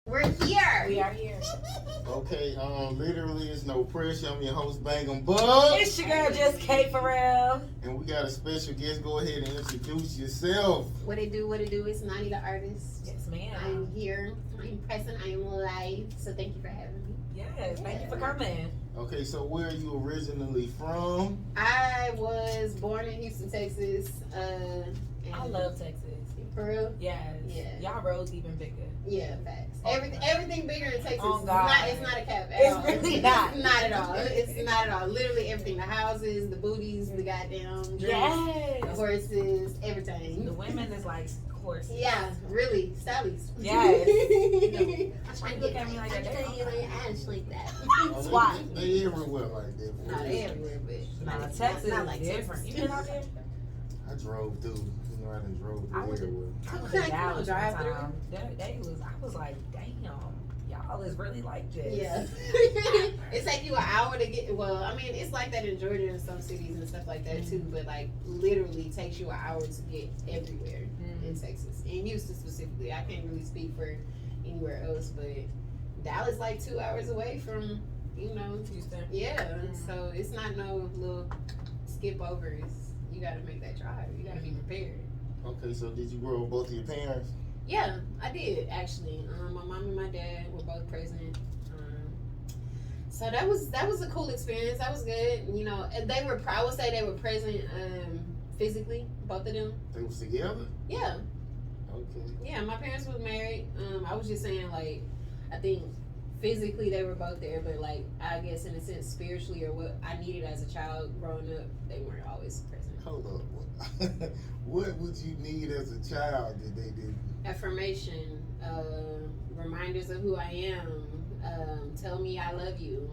We're here. We are here. Okay, literally, it's no pressure. I'm your host, Bang 'em Bug. It's your girl, Just K for real. And we got a special guest. Go ahead and introduce yourself. What it do? It's Nani The Artist. Yes, ma'am. I'm here. I'm present. I am live. So thank you for having me. Yes, thank you for coming. Okay, so where are you originally from? I was born in Houston, Texas. I love Texas. For real? Yes. Yeah. Y'all roads even bigger. Yeah, facts. Oh, everything bigger in Texas. Oh, God. It's not a cap at It's all. really not. Not at all. It's not at all. Literally everything. The houses, the booties, the goddamn drinks, the Yes. horses, everything. The women is like horses. Yeah, really. Sally's. Yes. I Look at me like I'm that. telling you like ass like that. Oh, Why? They everywhere like that. for Not real. everywhere, but Nah, Texas not is like different. Texas. You been out there? I drove through. You know, I done drove I went through to- everywhere. I went Okay, to Dallas drive one through. time. I was like, damn, y'all is really like this. yeah. It take you an hour to get. Well, I mean, it's like that in Georgia and some cities and stuff like that too. But like, literally takes you an hour to get everywhere in Texas, in Houston specifically. I can't really speak for anywhere else, but Dallas like 2 hours away from Houston. Yeah. So it's not no little skip overs. You got to make that drive. You got to be prepared. Okay, so did you grow up with both of your parents? Yeah, I did actually. My mom and my dad were both present. So that was a cool experience. That was good. And they were. I would say they were present physically, both of them. They was together? Yeah, Okay. yeah. My parents were married. I was just saying, like, I think physically they were both there, but like I guess in a sense spiritually or what I needed as a child growing up, they weren't always present. Hold up. What would you need as a child that they didn't? Affirmation, reminders of who I am, tell me I love you,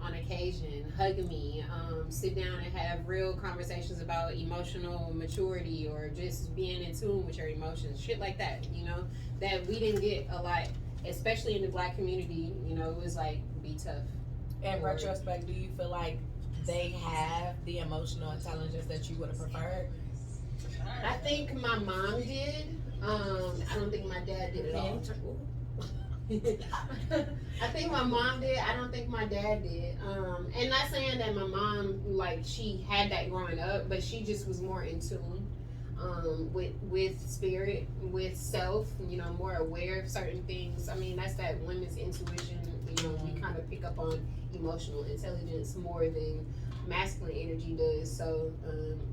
on occasion, hug me, sit down and have real conversations about emotional maturity or just being in tune with your emotions, shit like that, that we didn't get a lot, especially in the Black community. It was like, be tough. In retrospect, do you feel like they have the emotional intelligence that you would have preferred? I think my mom did. I don't think my dad did at all. I think my mom did. I don't think my dad did. And not saying that my mom, like, she had that growing up, but she just was more in tune with spirit, with self, more aware of certain things. I mean, that's that women's intuition. We kind of pick up on emotional intelligence more than masculine energy does. So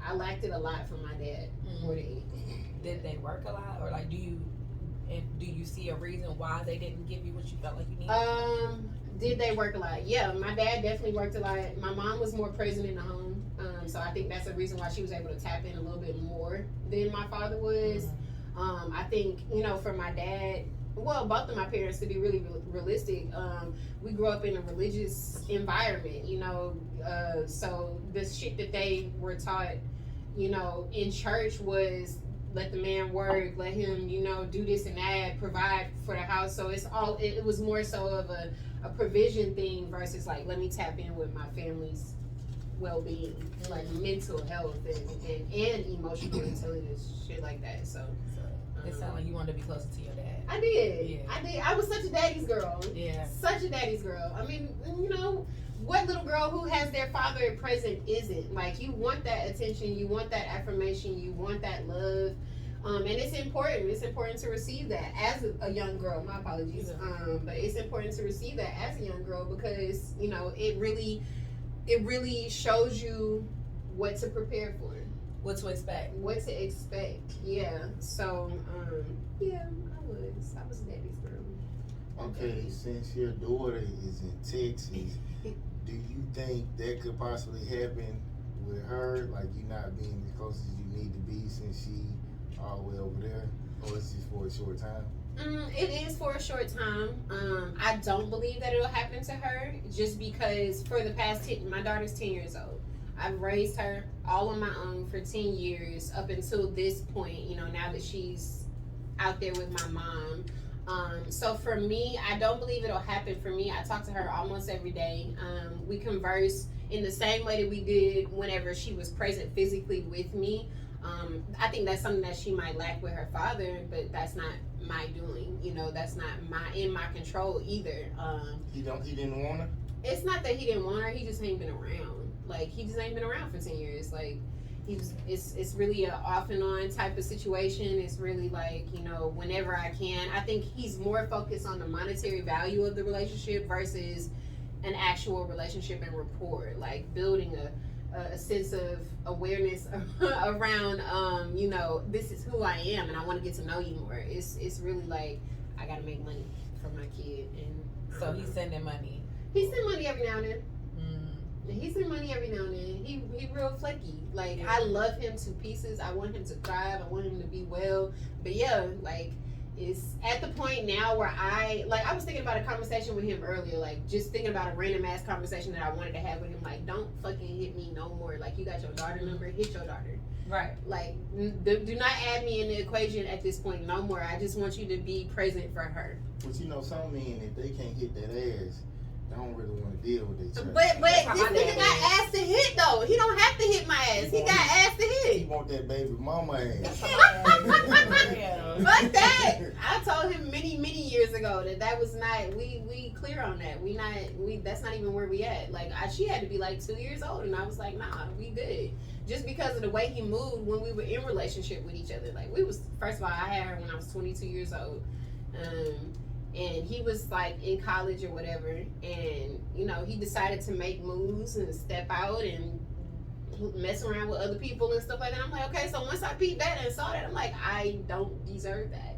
I liked it a lot from my dad more than anything. Did they work a lot, or like do you see a reason why they didn't give you what you felt like you needed? Did they work a lot? Yeah, my dad definitely worked a lot. My mom was more present in the home, so I think that's the reason why she was able to tap in a little bit more than my father was. I think for my dad, well, both of my parents, to be really realistic, we grew up in a religious environment, so the shit that they were taught, in church was let the man work, let him, do this and that, provide for the house. So it was more so of a provision thing versus like, let me tap in with my family's well-being, like mental health and emotional intelligence, shit like that. So It sounded like you wanted to be closer to your dad. I did. Yeah. I did. I was such a daddy's girl. Yeah. Such a daddy's girl. I mean, what little girl who has their father present isn't? Like, you want that attention, you want that affirmation, you want that love. And it's important. It's important to receive that as a young girl. My apologies. But it's important to receive that as a young girl because, it really shows you what to prepare for. What to expect. Yeah. So, yeah, I was daddy's girl. Okay, since your daughter is in Texas, do you think that could possibly happen with her? Like, you not being as close as you need to be since she all the way over there? Or it's just for a short time? It is for a short time. I don't believe that it'll happen to her just because for the past my daughter's 10 years old. I've raised her all on my own for 10 years up until this point, now that she's out there with my mom. So for me, I don't believe it'll happen for me. I talk to her almost every day. We converse in the same way that we did whenever she was present physically with me. I think that's something that she might lack with her father, but that's not my doing. You know, that's not in my control either. He didn't want her. It's not that he didn't want her. He just ain't been around. Like, he just ain't been around for 10 years. Like, it's really a off and on type of situation. It's really like, you know, whenever I can. I think he's more focused on the monetary value of the relationship versus an actual relationship and rapport. Like, building a sense of awareness around, you know, this is who I am and I want to get to know you more. It's really like, I got to make money for my kid. And so he's sending money. He send money every now and then. He send money every now and then. He real flaky. Like, I love him to pieces. I want him to thrive. I want him to be well. But yeah, like, it's at the point now where I was thinking about a conversation with him earlier, like, just thinking about a random ass conversation that I wanted to have with him. Like, don't fucking hit me no more. Like, you got your daughter number, hit your daughter. Right. Like, do not add me in the equation at this point no more. I just want you to be present for her. But you know, some men, if they can't hit that ass, I don't really want to deal with each other. But this nigga got ass to hit though. He don't have to hit my ass. He got ass to hit. He want that baby mama ass. Fuck that. I told him many years ago that was not. We clear on that. That's not even where we at. Like, she had to be like 2 years old, and I was like, nah, we good. Just because of the way he moved when we were in relationship with each other. Like, we was, first of all, I had her when I was 22 years old. And he was like in college or whatever, and you know, he decided to make moves and step out and mess around with other people and stuff like that. I'm like, okay, so once I peeped that and saw that, I'm like, I don't deserve that.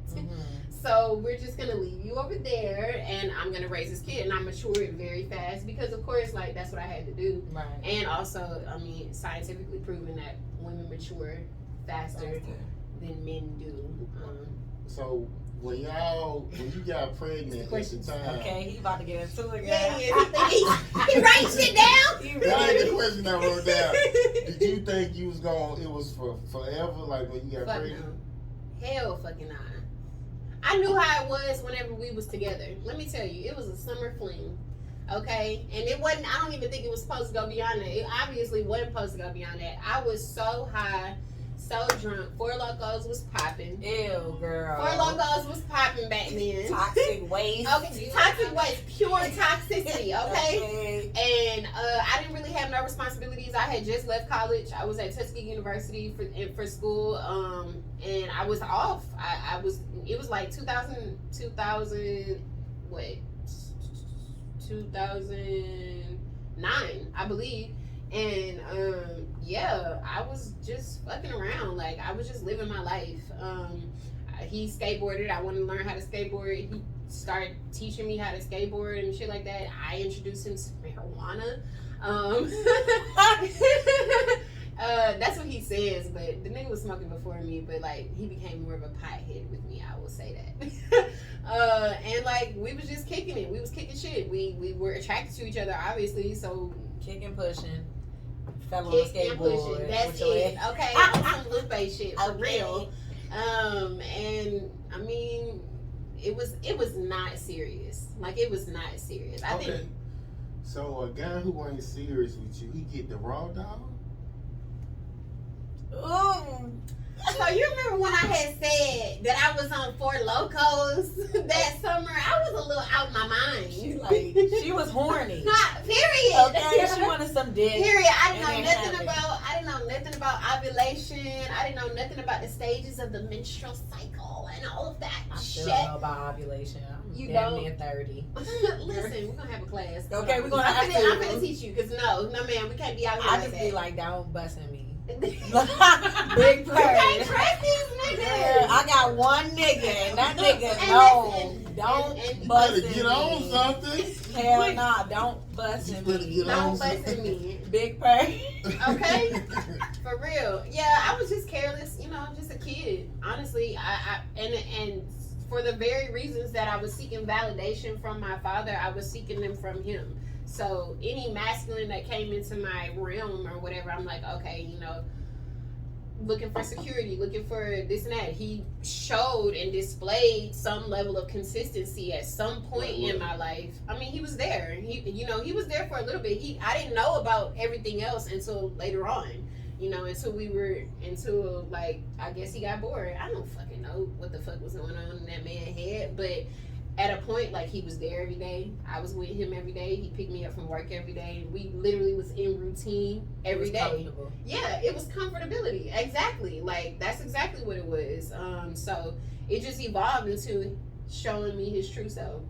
So we're just gonna leave you over there, and I'm gonna raise this kid. And I matured very fast because, of course, like, that's what I had to do. Right. And also, I mean, scientifically proven that women mature faster than men do. So when you got pregnant at the time. Okay, he about to get into it. Yeah. He writes shit down. That ain't the question I wrote down. Did you think you was it was for forever, like when you got pregnant? No. Hell fucking nah. I knew how it was whenever we was together. Let me tell you, it was a summer fling. Okay? And it wasn't, I don't even think it was supposed to go beyond that. It obviously wasn't supposed to go beyond that. I was so high, so drunk. Four Locos was popping. Ew, girl. Four Locos was popping back then. Toxic waste. Okay, toxic waste, pure toxicity, okay? And I didn't really have no responsibilities. I had just left college. I was at Tuskegee University for school, and I was off. It was like 2009, I believe. And yeah, I was just fucking around. Like, I was just living my life. He skateboarded. I wanted to learn how to skateboard. He started teaching me how to skateboard and shit like that. I introduced him to marijuana. That's what he says, but the nigga was smoking before me, but like, he became more of a pothead with me, I will say that. And like, we was just kicking it. We was kicking shit. We were attracted to each other, obviously, so kicking, pushing, fell on the skateboard. That's it. Okay, on some Lupe shit for real. And I mean, it was not serious. Like, it was not serious. I think. So a guy who ain't serious with you, he get the raw dog? So you remember when I had said that I was on Four Locos that summer? I was a little out my mind. She was horny. Period. Okay, she wanted some dick. Period. I didn't know nothing about ovulation. I didn't know nothing about the stages of the menstrual cycle and all of that I shit. still don't know about ovulation. I'm damn near 30. Listen, we're gonna have a class. Okay, we're gonna have to. I'm gonna teach you, because no, man, we can't be out here I like just that. be like, don't busting me. Big You purse. can't trust these niggas. Yeah, I got one nigga, and that nigga, don't bust me. You better get on something. Hell nah, don't bust me. Don't bust me. Big purse. Okay? For real. Yeah, I was just careless, just a kid. Honestly, and for the very reasons that I was seeking validation from my father, I was seeking them from him. So any masculine that came into my realm or whatever, I'm like, okay, looking for security, looking for this and that. He showed and displayed some level of consistency at some point in my life. I mean, he was there. He was there for a little bit. I didn't know about everything else until later on. you know, until like, I guess he got bored. I don't fucking know what the fuck was going on in that man's head, but at a point, like, he was there every day. I was with him every day. He picked me up from work every day. We literally was in routine every day. Yeah, it was comfortability. Exactly. Like, that's exactly what it was. So it just evolved into showing me his true self.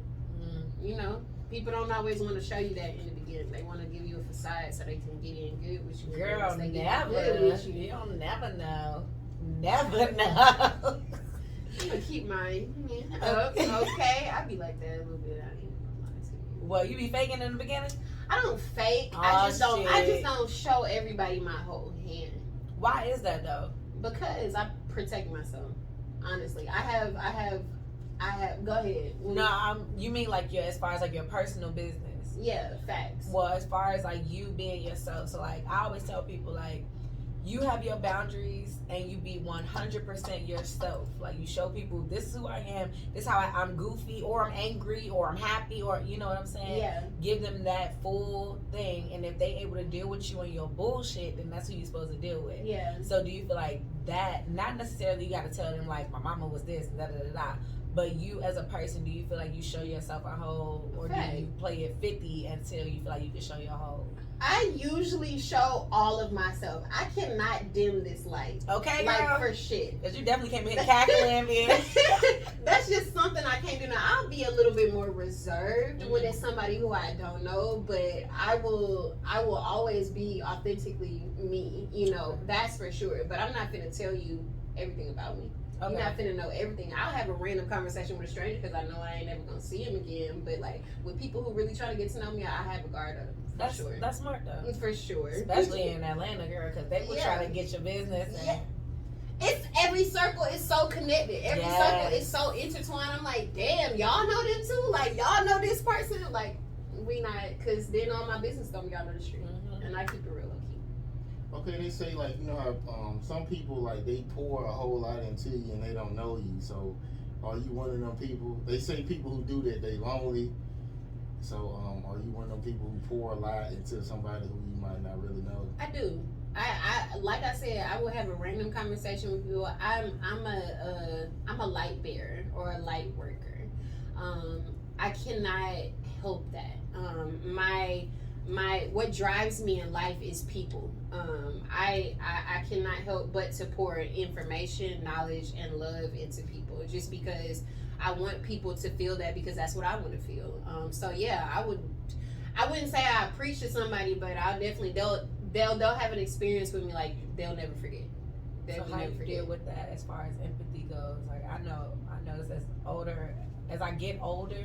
You know, people don't always want to show you that in the beginning. They want to give you a facade so they can get in good with you. Girl, they never. You don't never know. Never know. I'm gonna keep mine. Okay, I be like that a little bit. I ain't gonna lie to you. Well, you be faking in the beginning? I don't fake. I just don't show everybody my whole hand. Why is that though? Because I protect myself. Honestly, I have. Go ahead. No, you mean like as far as like your personal business? Yeah, facts. Well, as far as like you being yourself, so like I always tell people like, you have your boundaries and you be 100% yourself. Like, you show people, this is who I am, this is how I'm goofy, or I'm angry, or I'm happy, or you know what I'm saying? Yeah. Give them that full thing, and if they able to deal with you and your bullshit, then that's who you're supposed to deal with. Yeah. So do you feel like that, not necessarily you got to tell them like, my mama was this, and da-da-da-da, but you as a person, do you feel like you show yourself a whole, or do you play it 50 until you feel like you can show your whole? I usually show all of myself. I cannot dim this light. Okay, like, girl. for shit. Because you definitely can't be cackling, man. That's just something I can't do now. I'll be a little bit more reserved when it's somebody who I don't know, but I will always be authentically me. You know, that's for sure. But I'm not gonna tell you everything about me. Okay. You're not finna know everything. I'll have a random conversation with a stranger because I know I ain't never gonna see him again. But like with people who really try to get to know me, I have a guard up. That's sure. That's smart though. For sure. Especially in Atlanta, girl, because they will try to get your business. And it's every circle is so connected. Every circle is so intertwined. I'm like, damn, y'all know them too. Like, y'all know this person. Like, we not, because then all my business don't be out on the street, and I keep it real low key. Okay, they say like, you know how some people like they pour a whole lot into you and they don't know you. So, are you one of them people? They say people who do that, they lonely. So, are you one of them people who pour a lot into somebody who you might not really know? I do. I like I said, I will have a random conversation with people. I'm a light bearer or a light worker. I cannot help that. My what drives me in life is people. I cannot help but to pour information, knowledge, and love into people just because I want people to feel that because that's what I want to feel. So yeah, I wouldn't say I preach to somebody, but I'll definitely they'll have an experience with me like they'll never forget. So how do you deal with that as far as empathy goes? Like I notice as I get older,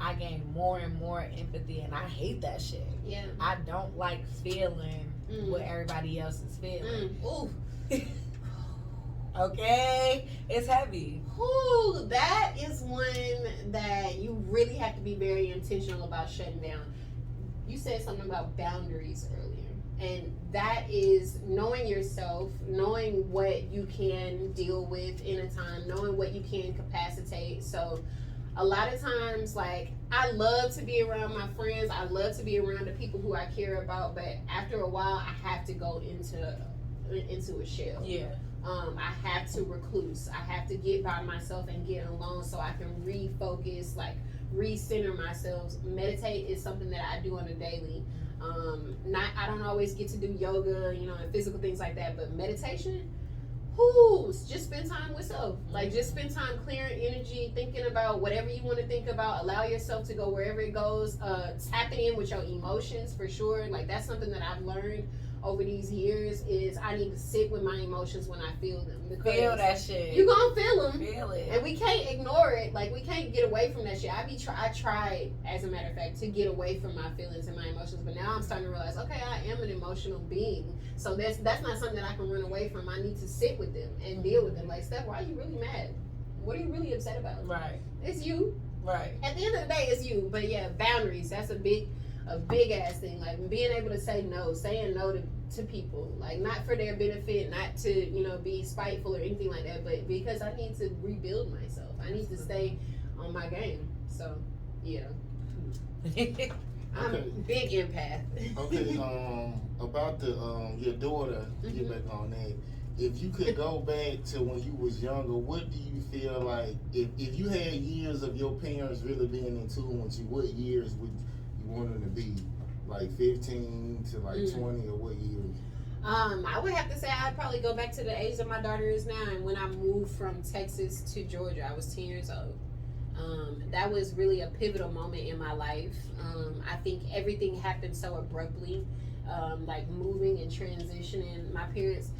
I gain more and more empathy, and I hate that shit. Yeah, I don't like feeling what everybody else is feeling. Ooh. Okay, it's heavy. Ooh, that is one that you really have to be very intentional about shutting down. You said something about boundaries earlier, and that is knowing yourself, knowing what you can deal with in a time, knowing what you can capacitate. So a lot of times, like, I love to be around my friends, I love to be around the people who I care about, but after a while I have to go into a shell. Yeah. I have to recluse. I have to get by myself and get alone so I can refocus, like recenter myself. Meditate is something that I do on a daily. I don't always get to do yoga, and physical things like that, but meditation, just spend time with self. Like, just spend time clearing energy, thinking about whatever you want to think about. Allow yourself to go wherever it goes. Tapping in with your emotions for sure. Like, that's something that I've learned over these years is I need to sit with my emotions when I feel them. Feel that shit. You gonna feel them. Feel it. And we can't ignore it. Like, we can't get away from that shit. I tried, as a matter of fact, to get away from my feelings and my emotions, but now I'm starting to realize, okay, I am an emotional being. So that's not something that I can run away from. I need to sit with them and deal with them. Like, Steph, why are you really mad? What are you really upset about? Right. It's you. Right. At the end of the day, it's you. But yeah, boundaries, that's a big ass thing. Like, being able to say no, saying no to people, like, not for their benefit, not to be spiteful or anything like that, but because I need to rebuild myself. I need to stay on my game. So yeah. I'm Okay. big empath. Okay, about the your daughter, get back on that. If you could go back to when you was younger, what do you feel like if you had years of your parents really being in tune with you, what years would you want them to be? Like 15 to like 20 or what years? I would have to say I'd probably go back to the age that my daughter is now, and when I moved from Texas to Georgia, I was 10 years old. That was really a pivotal moment in my life. I think everything happened so abruptly, like moving and transitioning. My parents,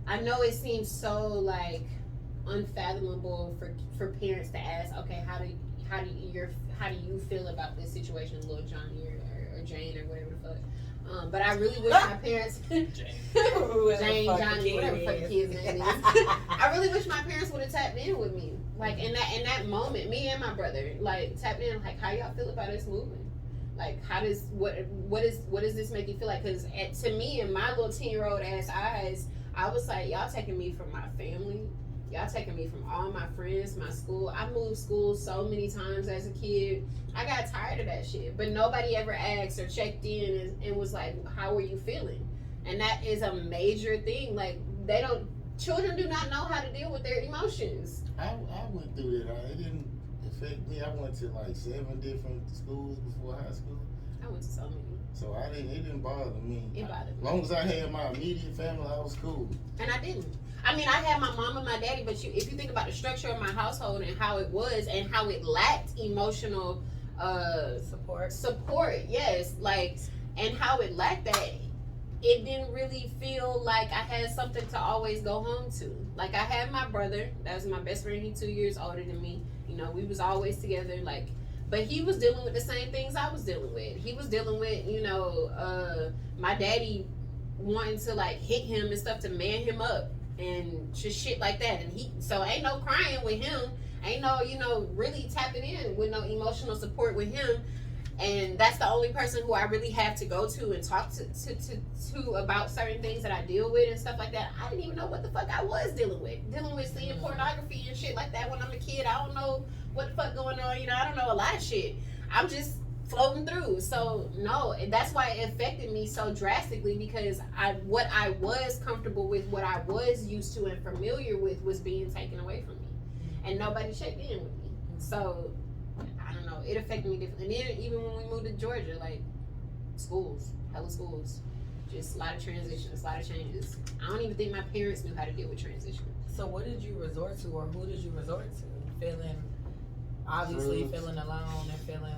I know it seems so like unfathomable for parents to ask, okay, how do you feel about this situation, little Johnny or Jane or whatever the fuck. But I really wish my parents, Jane, Johnny, whatever the fuck the kid's name is. I really wish my parents would have tapped in with me, like in that moment, me and my brother, like tapped in, like how y'all feel about us moving, like how does what does this make you feel like? Because to me, in my little 10-year-old ass eyes, I was like, y'all taking me from my family. Y'all taking me from all my friends, my school. I moved schools so many times as a kid. I got tired of that shit. But nobody ever asked or checked in and was like, how are you feeling? And that is a major thing. Like, children do not know how to deal with their emotions. I went through that. It didn't affect me. I went to like 7 different schools before high school. I went to so many. So it didn't bother me. It bothered me. As long as I had my immediate family, I was cool. And I didn't. I mean, I had my mom and my daddy, but if you think about the structure of my household and how it was and how it lacked emotional support, yes, like, and how it lacked that, it didn't really feel like I had something to always go home to. Like, I had my brother, that was my best friend, he's 2 years older than me. You know, we was always together, like, but he was dealing with the same things I was dealing with. He was dealing with, my daddy wanting to like hit him and stuff to man him up and just shit like that. And so ain't no crying with him. Ain't no, really tapping in with no emotional support with him. And that's the only person who I really have to go to and talk to about certain things that I deal with and stuff like that. I didn't even know what the fuck I was dealing with seeing pornography and shit like that when I'm a kid. I don't know what the fuck going on. I don't know a lot of shit. I'm just floating through. So no, and that's why it affected me so drastically, because what I was comfortable with, what I was used to and familiar with, was being taken away from me, and nobody checked in with me. So I don't know, it affected me differently. And then even when we moved to Georgia, like hella schools, just a lot of transitions, a lot of changes. I don't even think my parents knew how to deal with transition. So what did you resort to, or who did you resort to? Feeling alone and feeling.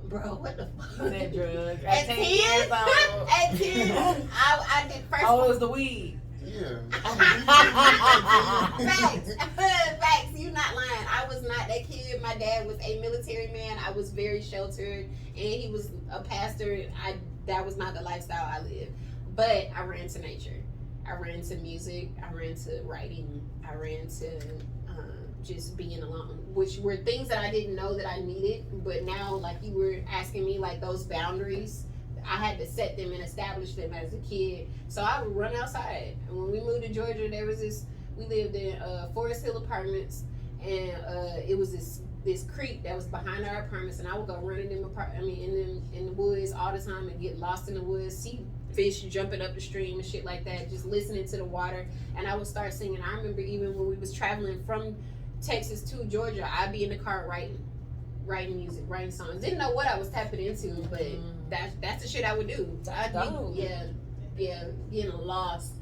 Bro, what the fuck? That drug. At 10 years old. At 10, I did first. Oh, it was the weed. Yeah. Facts. You not lying. I was not that kid. My dad was a military man. I was very sheltered, and he was a pastor. That was not the lifestyle I lived. But I ran to nature. I ran to music. I ran to writing. I ran to just being alone, which were things that I didn't know that I needed. But now, like you were asking me, like those boundaries, I had to set them and establish them as a kid. So I would run outside. And when we moved to Georgia, we lived in Forest Hill Apartments, and it was this creek that was behind our apartments, and I would go running in the woods all the time and get lost in the woods, see fish jumping up the stream and shit like that, just listening to the water. And I would start singing. I remember even when we was traveling from Texas to Georgia, I'd be in the car writing music, writing songs. Didn't know what I was tapping into, but that's the shit I would do. Getting lost,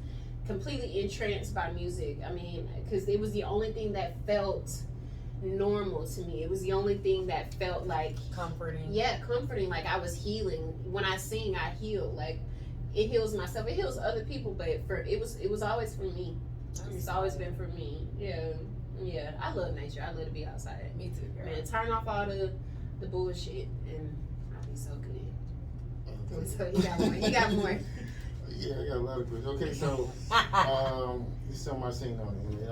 completely entranced by music. I mean, because it was the only thing that felt normal to me. It was the only thing that felt like comforting. Yeah, comforting. Like I was healing. When I sing, I heal. Like it heals myself. It heals other people, but it was always for me. It's always been for me. Yeah, I love nature. I love to be outside. Me too, girl. Man, turn off all the bullshit and I'll be so good. So you got more. Yeah, I got a lot of questions. Okay, so this is something I seen on it.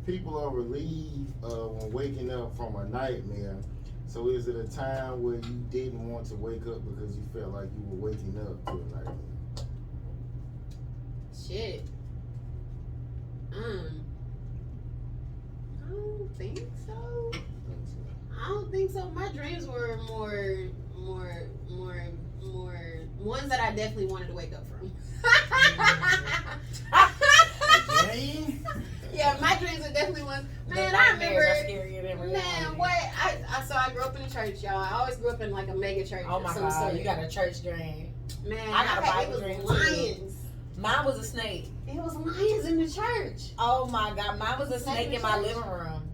People are relieved when waking up from a nightmare. So is it a time where you didn't want to wake up because you felt like you were waking up to a nightmare? Shit. I don't think so. My dreams were ones that I definitely wanted to wake up from. Dream? Yeah, my dreams are definitely ones. Man, I remember. Man, what? So I grew up in a church, y'all. I always grew up in like a mega church. Oh my god, you got a church dream. Man, I got a Bible dream. Lions. Mine was a snake. It was lions in the church. Oh my god, mine was a snake in my living room.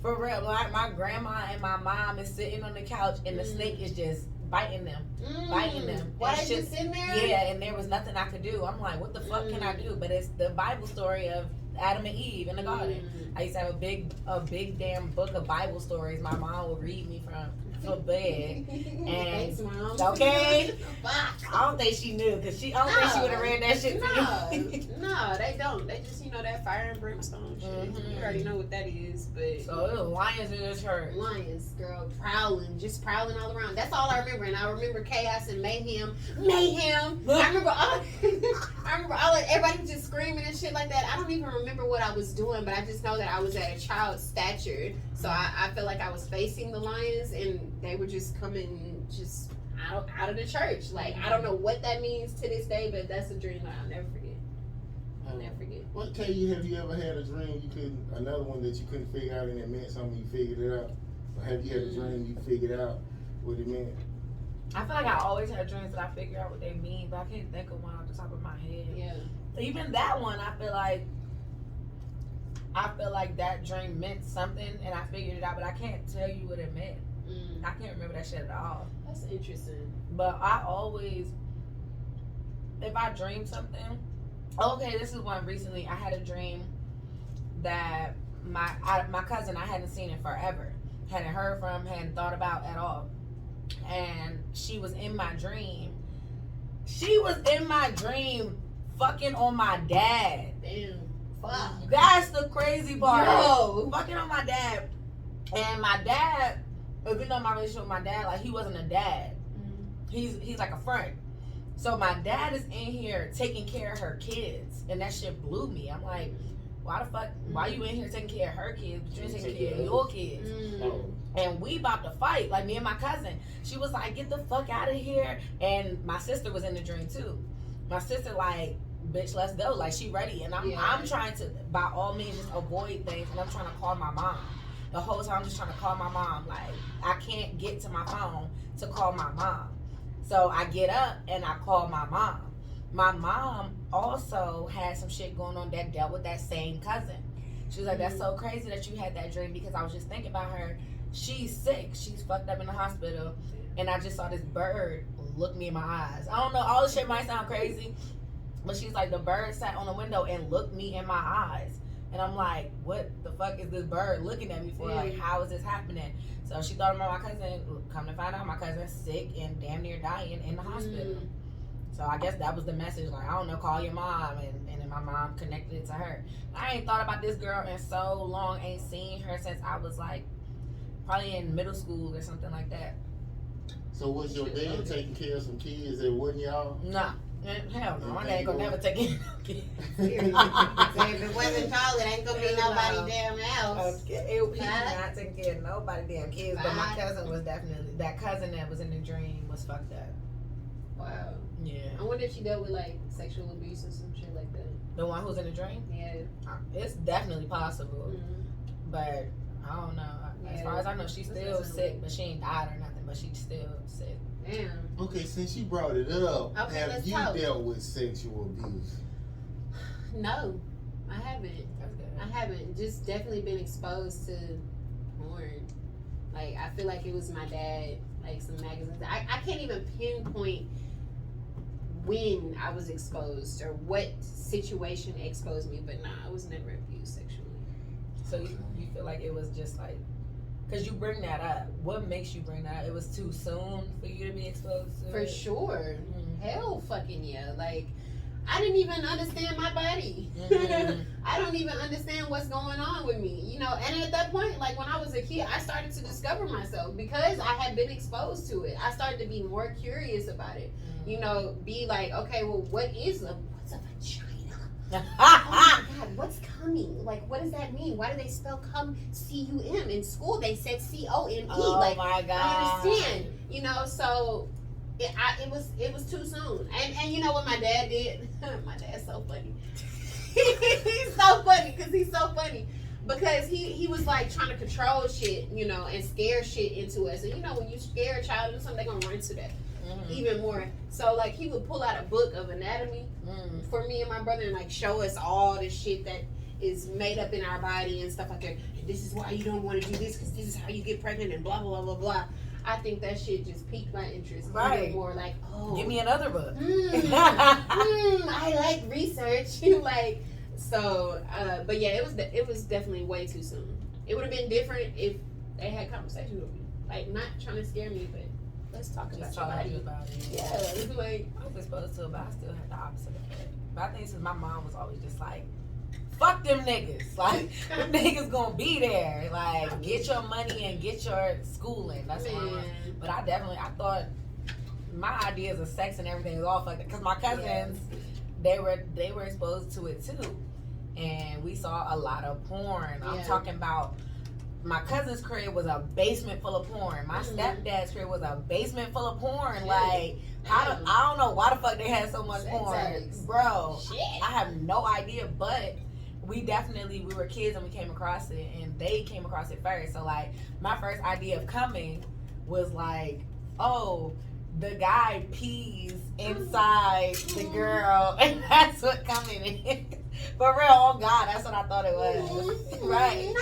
For real, like my grandma and my mom is sitting on the couch and the snake is just biting them. Why they just sitting there? Yeah, and there was nothing I could do. I'm like, what the fuck can I do? But it's the Bible story of Adam and Eve in the garden. I used to have a big damn book of Bible stories my mom would read me from bed. And thanks, Mom. Okay, I don't think she knew because I don't think she would have read that shit to me. No, they don't. They just that fire and brimstone shit. You already know what that is. But so it was lions in this church. Lions, girl, just prowling all around. That's all I remember. And I remember chaos and mayhem. I remember all everybody was just screaming and shit like that. I don't even remember what I was doing, but I just know that I was at a child's stature. So I felt like I was facing the lions, and they were just coming just out of the church. Like, I don't know what that means to this day, but that's a dream that I'll never forget. What Kay, have you ever had a dream another one that you couldn't figure out and it meant something, you figured it out? Or have you had a dream you figured out what it meant? I feel like I always had dreams that I figure out what they mean, but I can't think of one off the top of my head. Yeah. Even that one, I feel like that dream meant something and I figured it out, but I can't tell you what it meant. I can't remember that shit at all. That's interesting. But I always, if I dream something, okay, this is one recently. I had a dream that my cousin, I hadn't seen in forever, hadn't heard from, hadn't thought about at all, and she was in my dream. She was in my dream, fucking on my dad. Damn. Fuck. That's the crazy part. Yo. Fucking on my dad, and my dad. If you know my relationship with my dad, like, he wasn't a dad. He's like a friend. So my dad is in here taking care of her kids, and that shit blew me. I'm like, why the fuck? Why you in here taking care of her kids, but you ain't taking care of your kids? And we about to fight, like me and my cousin. She was like, get the fuck out of here. And my sister was in the dream too. My sister like, bitch, let's go. Like, she ready, and I'm trying to, by all means, just avoid things, and I'm trying to call my mom. The whole time I'm just trying to call my mom. Like, I can't get to my phone to call my mom. So I get up and I call my mom. My mom also had some shit going on that dealt with that same cousin. She was like, that's so crazy that you had that dream, because I was just thinking about her. She's sick. She's fucked up in the hospital. And I just saw this bird look me in my eyes. I don't know. All this shit might sound crazy. But she's like, the bird sat on the window and looked me in my eyes. And I'm like, what the fuck is this bird looking at me for? Like, how is this happening? So she thought about my cousin. Come to find out, my cousin's sick and damn near dying in the hospital. So I guess that was the message. Like, I don't know, call your mom. And then my mom connected it to her. I ain't thought about this girl in so long. Ain't seen her since I was like, probably in middle school or something like that. So was your dad taking care of some kids that wasn't y'all? Nah. Hell no, my dad gonna never take care of kids. If it wasn't y'all, it ain't gonna be nobody damn else. He's not taking care of nobody damn kids, but my cousin was definitely, that cousin that was in the dream was fucked up. Wow. Yeah. I wonder if she dealt with like sexual abuse or some shit like that. The one who's in the dream? Yeah. It's definitely possible, but I don't know. As far as I know, she's still sick, but she ain't died or nothing, but she's still sick. Damn. Okay, since you brought it up, Okay, have you dealt with sexual abuse? No, I haven't. That's good. I haven't. Just definitely been exposed to porn. Like, I feel like it was my dad, like some magazines. I can't even pinpoint when I was exposed or what situation exposed me, but nah, I was never abused sexually. So you feel like it was just like, because you bring that up. What makes you bring that up? It was too soon for you to be exposed to For it? sure. Hell fucking yeah. Like, I didn't even understand my body. I don't even understand what's going on with me, you know. And at that point, like when I was a kid, I started to discover myself because I had been exposed to it. I started to be more curious about it, you know, be like, okay, well, what's a vagina? Oh my God, what's coming? Like, what does that mean? Why do they spell come C-U-M? In school, they said C-O-M-E. Oh like, my God. I understand, so it was too soon. And you know what my dad did? My dad's so funny. He's so funny because he was like trying to control shit, and scare shit into us. And when you scare a child into something, they're gonna run to that even more. So like he would pull out a book of anatomy for me and my brother and like show us all the shit that is made up in our body and stuff like that. And this is why you don't want to do this, because this is how you get pregnant and blah blah blah blah. I think that shit just piqued my interest. Right. More like, give me another book. I like research. But yeah, it was definitely way too soon. It would have been different if they had conversations with me, like not trying to scare me, but let's talk about your body. Yeah, like I was exposed to it, but I still had the opposite effect. But I think since my mom was always just like, fuck them niggas. Like, them niggas gonna be there. Like, get your money and get your schooling. That's what But I thought my ideas of sex and everything is all fucked up. Because my cousins, they were exposed to it too. And we saw a lot of porn. I'm talking about my cousin's crib was a basement full of porn. My stepdad's crib was a basement full of porn. Shit. Like, I don't know why the fuck they had so much porn. Bro, shit. I have no idea, but we were kids and we came across it, and they came across it first. So like, my first idea of coming was like, oh, the guy pees inside the girl, and that's what coming is. For real, oh God, that's what I thought it was. Right.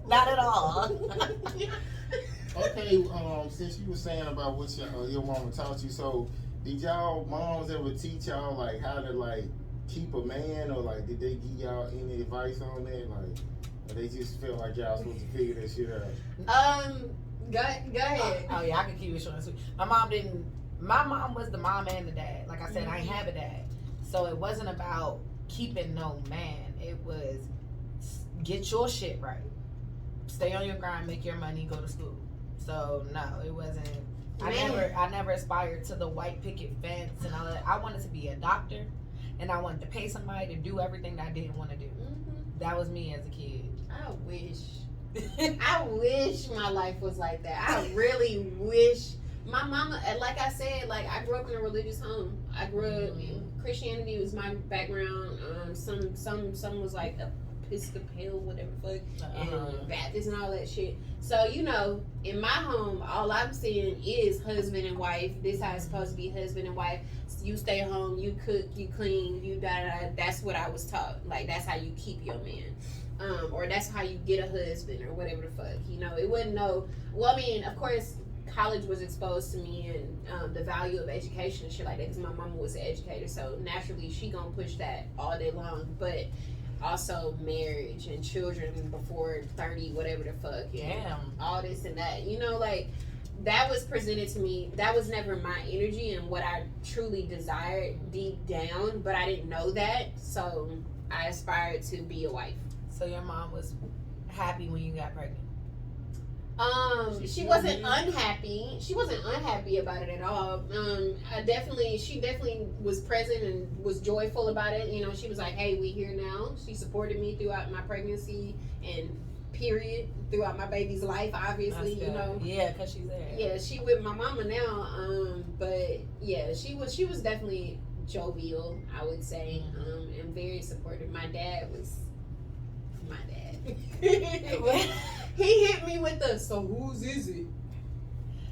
Not at all. Okay, since you were saying about what your mama taught you, so did y'all moms ever teach y'all like how to like keep a man, or like did they give y'all any advice on that? Like, or they just felt like y'all supposed to figure that shit out? Go ahead. Oh yeah, I can keep it short and sweet. My mom was the mom and the dad. Like I said, I ain't have a dad, so it wasn't about keeping no man. It was get your shit right, stay on your grind, make your money, go to school. So no, it wasn't. I never aspired to the white picket fence and all that. I wanted to be a doctor, and I wanted to pay somebody to do everything that I didn't want to do. That was me as a kid. I wish my life was like that. I really wish. My mama, like I said, like I grew up in a religious home. I grew up, Christianity was my background. Some was like Episcopal, whatever the fuck, and Baptist and all that shit. So in my home, all I'm seeing is husband and wife. This how it's supposed to be, husband and wife. You stay home, you cook, you clean, you da. That's what I was taught. Like that's how you keep your man, or that's how you get a husband, or whatever the fuck. It wasn't no. Well, I mean, of course, college was exposed to me and the value of education and shit like that, because my mama was an educator, so naturally she gonna push that all day long. But also marriage and children before 30, whatever the fuck, and all this and that. Like that was presented to me. That was never my energy and what I truly desired deep down, but I didn't know that, so I aspired to be a wife. So your mom was happy when you got pregnant? She wasn't unhappy. She wasn't unhappy about it at all. She definitely was present and was joyful about it. She was like, "Hey, we here now." She supported me throughout my pregnancy and period throughout my baby's life. Obviously, Yeah, cause she's there. Yeah, she with my mama now. But yeah, she was definitely jovial, I would say, and very supportive. My dad was my dad. He hit me with the, "So whose is it?"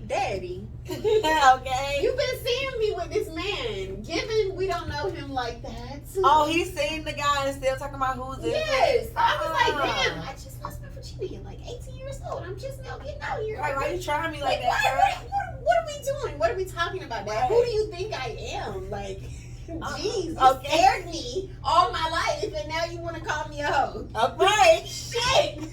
Daddy. Okay. You've been seeing me with this man. Given we don't know him like that. Oh, he's seeing the guy and still talking about who's it. Yes. I was like, damn, I just lost my virginity at like 18 years old. I'm just now getting out here. Right, why are you trying me like that? What are we doing? What are we talking about, Dad? Right. Who do you think I am? Like, jeez, you scared me all my life, and now you want to call me a hoe. Okay. Shit.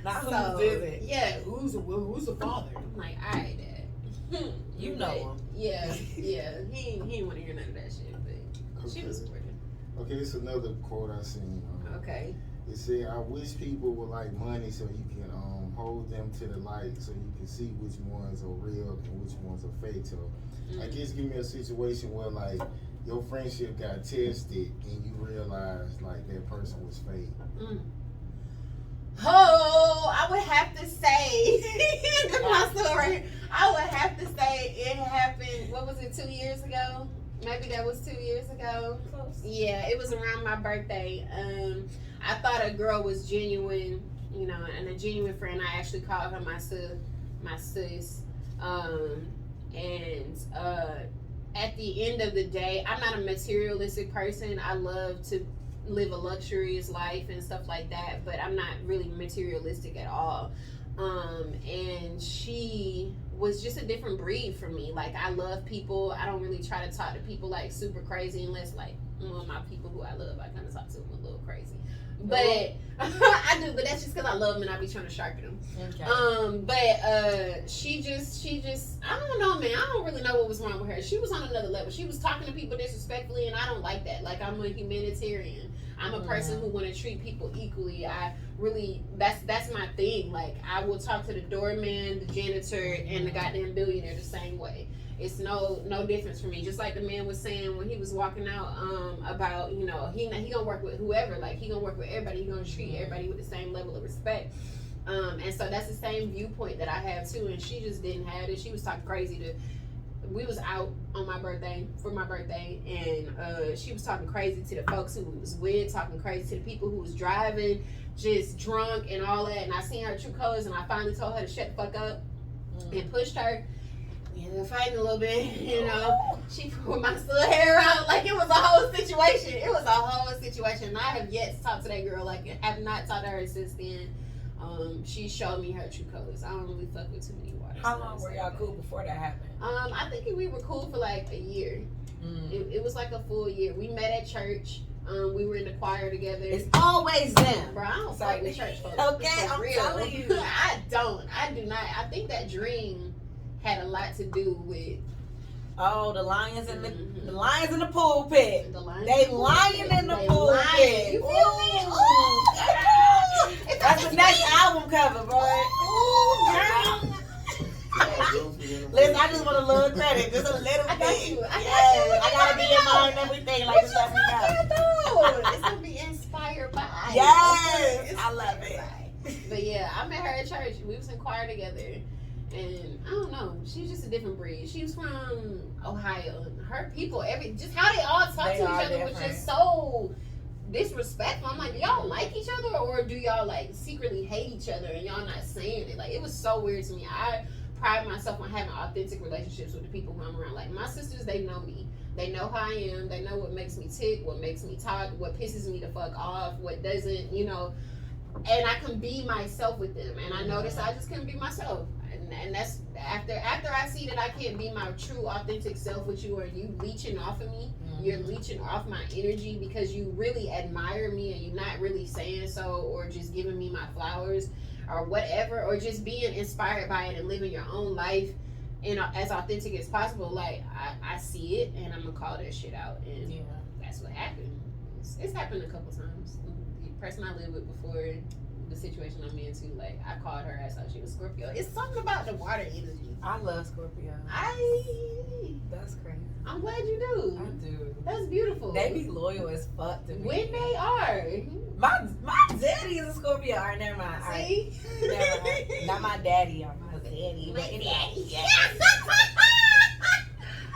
Not whose is it? Yeah, who's the father? I'm like, all right, Dad. You know him. Yeah. He ain't want to hear none of that shit, but she was supportive. Okay, it's another quote I seen. Okay. It said, "I wish people would like money so you can hold them to the light, so you can see which ones are real and which ones are fake." So I guess give me a situation where like your friendship got tested and you realized like that person was fake? Oh, I would have to say, that's my story. I would have to say it happened, what was it, 2 years ago? Maybe that was 2 years ago. Close. Yeah, it was around my birthday. I thought a girl was genuine, you know, and a genuine friend. I actually called her my sis. At the end of the day, I'm not a materialistic person. I love to live a luxurious life and stuff like that, but I'm not really materialistic at all. And she was just a different breed for me. Like, I love people. I don't really try to talk to people like super crazy unless like one of my people who I love, I kind of talk to them a little crazy. But I do, but that's just because I love them and I be trying to sharpen them. Okay. She just I don't know, man. I don't really know what was wrong with her. She was on another level. She was talking to people disrespectfully, and I don't like that. Like, I'm a humanitarian. I'm a person who want to treat people equally. I really, that's my thing. Like, I will talk to the doorman, the janitor, and the goddamn billionaire the same way. It's no difference for me. Just like the man was saying when he was walking out about, you know, he gonna work with whoever. Like, he gonna work with everybody. He gonna treat everybody with the same level of respect. And so that's the same viewpoint that I have too. And she just didn't have it. She was talking crazy to. We was out on my birthday for my birthday, and she was talking crazy to the folks who was with, talking crazy to the people who was driving, just drunk and all that. And I seen her true colors, and I finally told her to shut the fuck up and pushed her. We ended up fighting a little bit, you know. She pulled my little hair out like it was a whole situation. It was a whole situation. And I have yet to talk to that girl. Like, I have not talked to her since then. She showed me her true colors. I don't really fuck with too many waters. How long were y'all cool before that happened? I think we were cool for like a year. It was like a full year. We met at church. We were in the choir together. It's always them. Bro, I don't fuck with church folks. Okay, I'm telling you. I do not. I think that dream had a lot to do with the lions in the lions in the pulpit. the lions. They lying in the pulpit. You feel me? That's the next album cover, bro. Ooh, girl. Listen, I just want a little credit, just a little bit. I got you. I gotta be in mind and everything. Like, just let me know. It's gonna be inspired by. Yes, I love it. But yeah, I met her at church. We was in choir together, and I don't know. She's just a different breed. She was from Ohio. Her people, just how they all talk to each other was just so disrespectful. I'm like, do y'all like each other, or do y'all like secretly hate each other and y'all not saying it? Like, it was so weird to me. I pride myself on having authentic relationships with the people who I'm around. Like, my sisters, they know me. They know how I am. They know what makes me tick, what makes me talk, what pisses me the fuck off, what doesn't, you know. And I can be myself with them. And I noticed I just couldn't be myself. And that's after I see that I can't be my true authentic self with you, or you leeching off of me, you're leeching off my energy because you really admire me and you're not really saying so, or just giving me my flowers or whatever, or just being inspired by it and living your own life, you know, as authentic as possible. Like, I see it and I'm gonna call that shit out, and that's what happened. It's happened a couple times. The person I lived with before the situation I'm in too, like, I called her ass out. She was Scorpio. It's something about the water energy. I love Scorpio. That's crazy. I'm glad you do. I do. That's beautiful. They be loyal as fuck to me. When they are. My daddy is a Scorpio. All right, never mind. See? All right. Never mind. Not my daddy. My daddy. My daddy.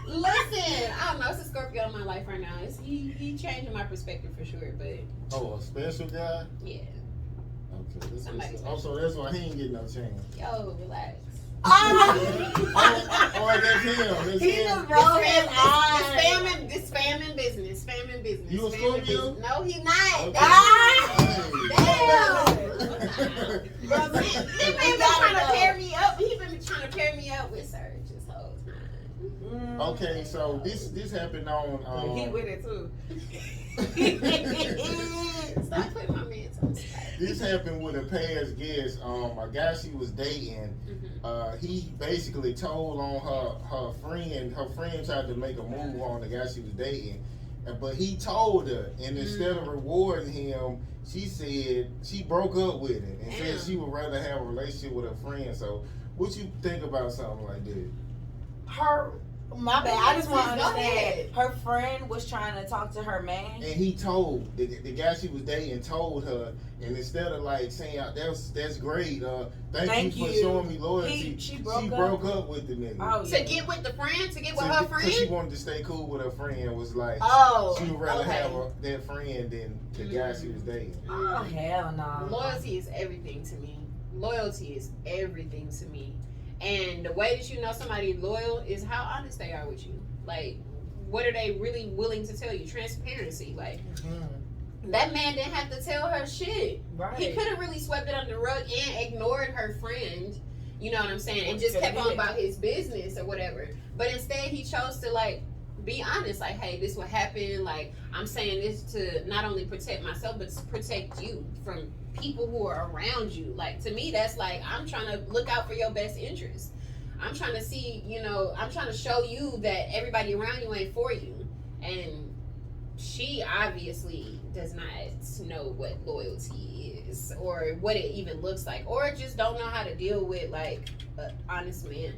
Listen, I don't know. It's a Scorpio in my life right now. He changing my perspective for sure, but A special guy? yeah. Okay. Somebody So that's why he ain't getting no chance. Yo, relax. That's him. He just rolled his eyes. This famine business. Famine business. You a Famine Scorpio? business. No, he not. Okay. Damn. He been trying to pair me up. He been trying to pair me up with Serge this whole time. Okay, so this happened on. He with it too. Stop putting my man on the spot. This happened with a past guest. A guy she was dating. He basically told on her friend. Her friend tried to make a move on the guy she was dating, but he told her, and instead of rewarding him, she said she broke up with him and said she would rather have a relationship with her friend. So, what you think about something like that? My bad. I just want to Go understand. ahead. Her friend was trying to talk to her man. And he told the guy she was dating told her, and instead of like saying that's great, thank you for showing me loyalty, She broke up with the nigga. Oh, To get with the friend, to get with her Because she friend. wanted to stay cool with her friend. Was like, Oh, she would rather okay. have that friend than the guy she was dating. Oh, hell no. Loyalty is everything to me. Loyalty is everything to me. And the way that you know somebody loyal is how honest they are with you. Like, what are they really willing to tell you? Transparency. Like, that man didn't have to tell her shit. Right. He could have really swept it under the rug and ignored her friend. You know what I'm saying? And just kept on about his business or whatever. But instead, he chose to, like, be honest. Like, hey, this what happened. Like, I'm saying this to not only protect myself, but to protect you from people who are around you. Like, to me, that's like, I'm trying to look out for your best interest. I'm trying to see, I'm trying to show you that everybody around you ain't for you. And she obviously does not know what loyalty is or what it even looks like, or just don't know how to deal with, like, an honest man.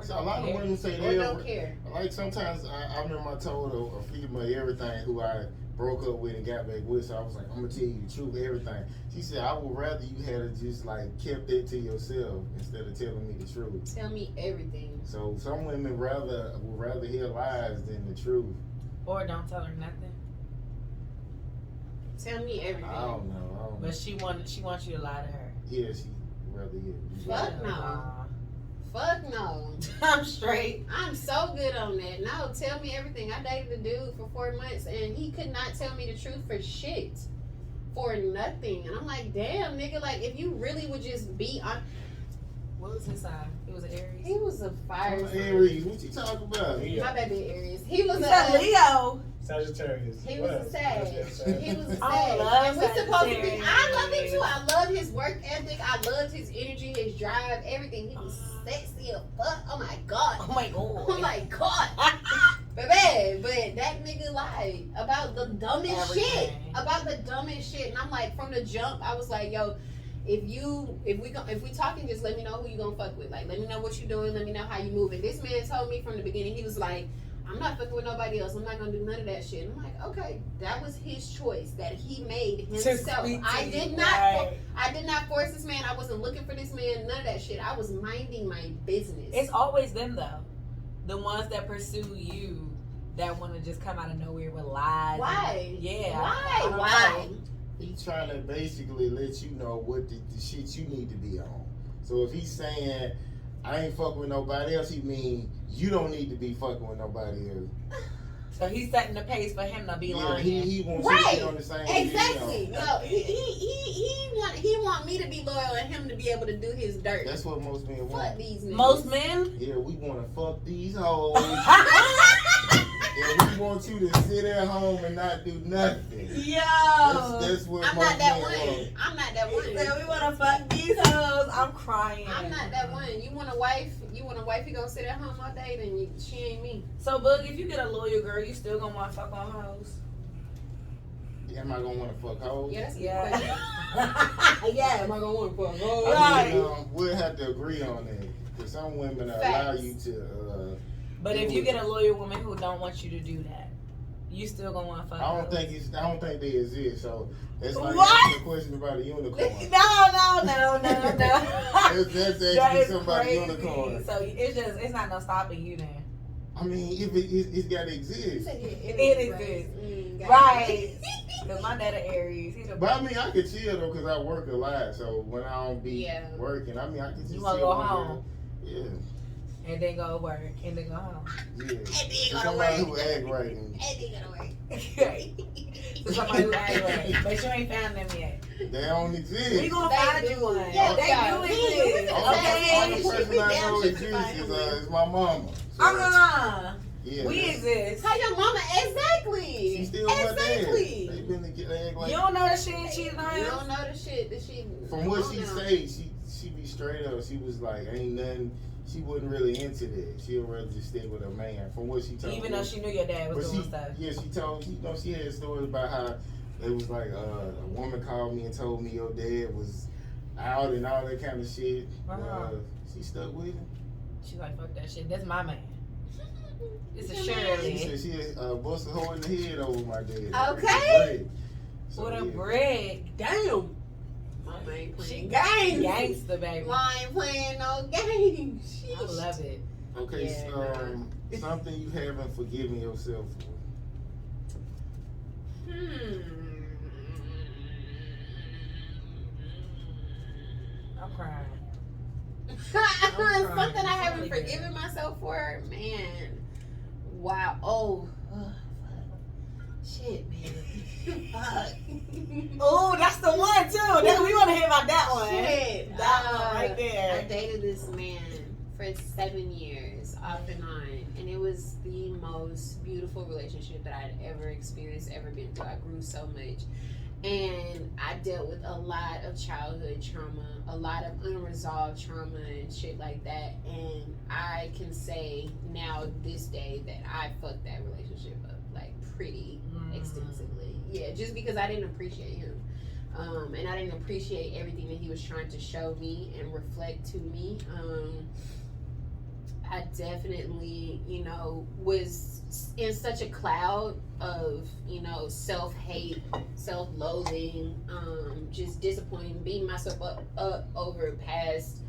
So a lot of women say Or they don't care. Like, sometimes I remember I told a female everything who I broke up with and got back with, so I was like, I'm gonna tell you the truth, everything. She said, I would rather you had just like kept it to yourself instead of telling me the truth. Tell me everything. So some women would rather hear lies than the truth. Or don't tell her nothing. Tell me everything. I don't know. But she wants you to lie to her. Yeah, she would rather hear. Fuck no. Fuck no. I'm straight. I'm so good on that. No, tell me everything. I dated a dude for 4 months and he could not tell me the truth for shit. For nothing. And I'm like, damn, nigga, like, if you really would just be on. What was his sign? It was an Aries. He was a fire sign. Aries, what you talking about? My baby Aries. He was a Leo. Sagittarius. He was a Sag. He was a I Sag. love And we supposed to be. Sagittarius. I love him too. I love his work ethic. I loved his energy, his drive, everything. He was sexy as fuck. Oh my god. Oh my god. Oh my god. But that nigga lied about the dumbest shit. Everything. About the dumbest shit. And I'm like, from the jump, I was like, yo, if we talking, just let me know who you gonna fuck with. Like, let me know what you doing. Let me know how you moving. This man told me from the beginning, he was like, I'm not fucking with nobody else. I'm not gonna do none of that shit. And I'm like, okay, that was his choice that he made himself. I did not force this man. I wasn't looking for this man. None of that shit. I was minding my business. It's always them though. The ones that pursue you that want to just come out of nowhere with lies. Why? Yeah. Why? He's trying to basically let you know what the shit you need to be on. So if he's saying, I ain't fucking with nobody else, he mean you don't need to be fucking with nobody else. So he's setting the pace for him to be lying. He wants you to be on the same Exactly. shit, No, he want me to be loyal and him to be able to do his dirt. That's what most men want. Fuck these niggas. Most men? Yeah, we want to fuck these hoes. And we want you to sit at home and not do nothing. Yo. That's what I'm most not that men one. want. I'm not that one. So we want to fuck these hoes. I'm crying. I'm not that one. You want a wife who gonna sit at home all day, then she ain't me. So, Boog, if you get a loyal girl, you still gonna want to fuck on hoes? Am I gonna want to fuck hoes? Yeah, that's a good Yeah. question. Yeah. Am I gonna want to fuck hoes? Right. We'll have to agree on that. Because some women allow Facts. you to. But if you get a loyal woman who don't want you to do that, you still gonna want to fuck I hoes? don't think they exist. So that's like What? asking a question about a unicorn. No. That's That asking is somebody crazy. unicorn. So it's not no stopping you then. I mean, if it's got to You exist. said It exists. got Right. Because my dad a Aries. He's a But I mean, I could chill though because I work a lot. So when I don't be Yeah. working, I mean, I can just You wanna chill go one home? day. Yeah. and then go to work and then go home. Yeah. then go to Somebody work. who act right. And So somebody who act right. But you ain't found them yet. they don't We exist. gonna They find do. you one. Yes, They God. do We exist. can Only Okay. person I know We exists damn sure is my mama. So, yeah, We that's- exist. How your mama? Exactly. She's still my dad. Exactly. They been together. They act like You don't know that she ain't cheating on You him? don't know the shit that she. from what she don't know. say, she be straight up. She was like, ain't nothing. She wasn't really into that. She'd rather just stick with her man. From what she told Even me. though she knew your dad was But doing she, stuff. yeah, she told, she had stories about how it was like a woman called me and told me your dad was out and all that kind of shit. Uh-huh. She stuck with him. She's like, fuck that shit. That's my man. It's a She Shirley. said she busted a hole in the head over my dad. Okay. What a break. Damn. Mama ain't She playing games. gangsta, baby. Mama ain't playing no games. I love it. Okay, Yeah, so something you haven't forgiven yourself for. I'm crying. Something I haven't Really forgiven myself for, man. Wow. Oh, shit, man. Fuck. Oh, that's the one too. We want to hear about that one. Shit. That one right there. I dated this man for 7 years, off and on, and it was the most beautiful relationship that I'd ever experienced, ever been through. I grew so much. And I dealt with a lot of childhood trauma, a lot of unresolved trauma and shit like that. And I can say now, this day, that I fucked that relationship up, like, pretty extensively. Yeah, just because I didn't appreciate him. And I didn't appreciate everything that he was trying to show me and reflect to me. I definitely, was in such a cloud of, self-hate, self-loathing, just disappointing, beating myself up over past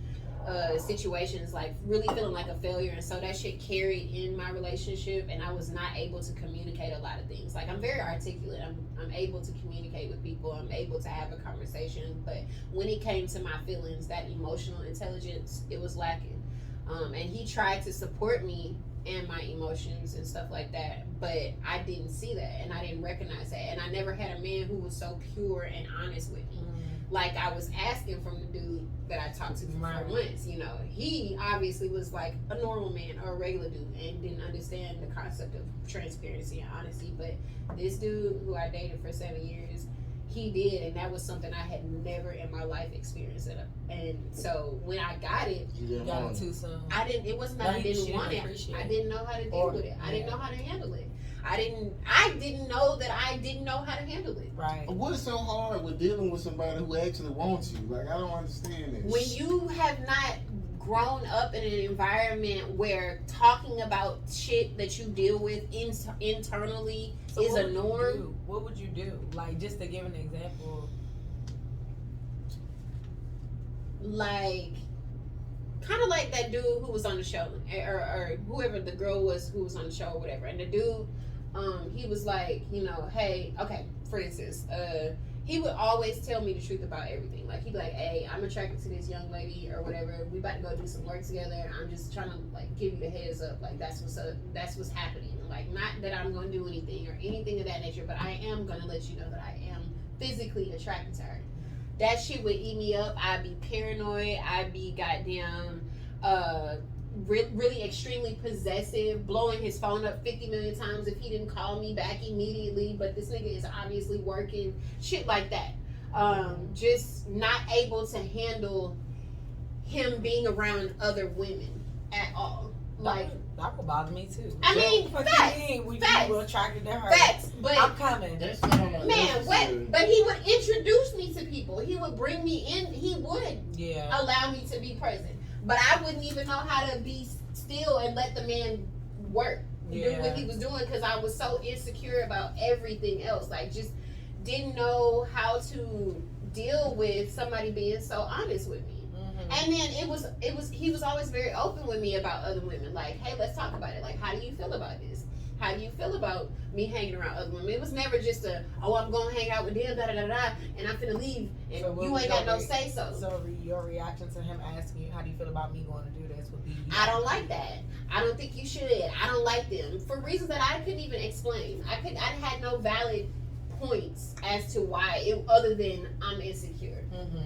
situations, like really feeling like a failure. And so that shit carried in my relationship, and I was not able to communicate a lot of things. Like, I'm very articulate. I'm able to communicate with people. I'm able to have a conversation. But when it came to my feelings, that emotional intelligence, it was lacking. And he tried to support me and my emotions and stuff like that, but I didn't see that, and I didn't recognize that, and I never had a man who was so pure and honest with me. Like I was asking from the dude that I talked to for months. He obviously was like a normal man or a regular dude and didn't understand the concept of transparency and honesty, but this dude who I dated for 7 years, he did, and that was something I had never in my life experienced. And so when I got it, You Got it too soon. it wasn't that I didn't want it. I didn't know how to deal with it. I didn't know how to handle it. I didn't know that I didn't know how to handle it. Right. What's so hard with dealing with somebody who actually wants you? Like, I don't understand this. When you have not grown up in an environment where talking about shit that you deal with internally is a norm. What would you do? Like, just to give an example. Like, kind of like that dude who was on the show, or whoever the girl was who was on the show or whatever. And the dude, he was like, hey, okay, for instance, he would always tell me the truth about everything. Like, he'd be like, hey, I'm attracted to this young lady or whatever. We about to go do some work together. I'm just trying to, like, give you the heads up. Like, that's what's up. That's what's happening. Like, not that I'm going to do anything or anything of that nature, but I am going to let you know that I am physically attracted to her. That shit would eat me up. I'd be paranoid. I'd be goddamn really extremely possessive, blowing his phone up 50 million times if he didn't call me back immediately, but this nigga is obviously working, shit like that. Just not able to handle him being around other women at all. Like, that would bother me too. I mean, facts. You were attracted to her. Facts, but I'm coming. That's not man, what? But he would introduce me to people. He would bring me in. He would allow me to be present. But I wouldn't even know how to be still and let the man work, do what he was doing, because I was so insecure about everything else. Like, just didn't know how to deal with somebody being so honest with me. And then he was always very open with me about other women. Like, hey, let's talk about it. Like, how do you feel about this? How do you feel about me hanging around other women? It was never just I'm gonna hang out with them, and I'm finna leave, and so you ain't got no say so. So your reaction to him asking you, how do you feel about me going to do this, would be, I don't like that. I don't think you should. I don't like them, for reasons that I couldn't even explain. I had no valid points as to why, other than I'm insecure,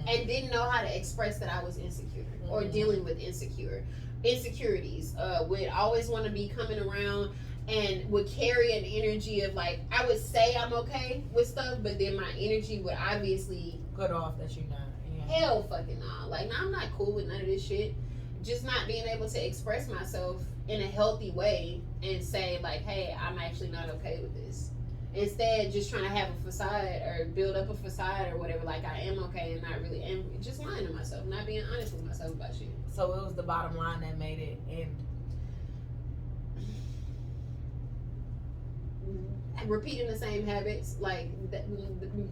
and didn't know how to express that I was insecure or dealing with insecurities. Would always want to be coming around and would carry an energy of, like, I would say I'm okay with stuff, but then my energy would obviously cut off that you're not. Hell fucking no. Like, no, I'm not cool with none of this shit. Just not being able to express myself in a healthy way and say, like, hey, I'm actually not okay with this. Instead, just trying to have a facade or build up a facade or whatever, like I am okay and not really, and just lying to myself, not being honest with myself about shit. So it was the bottom line that made it end. repeating the same habits, like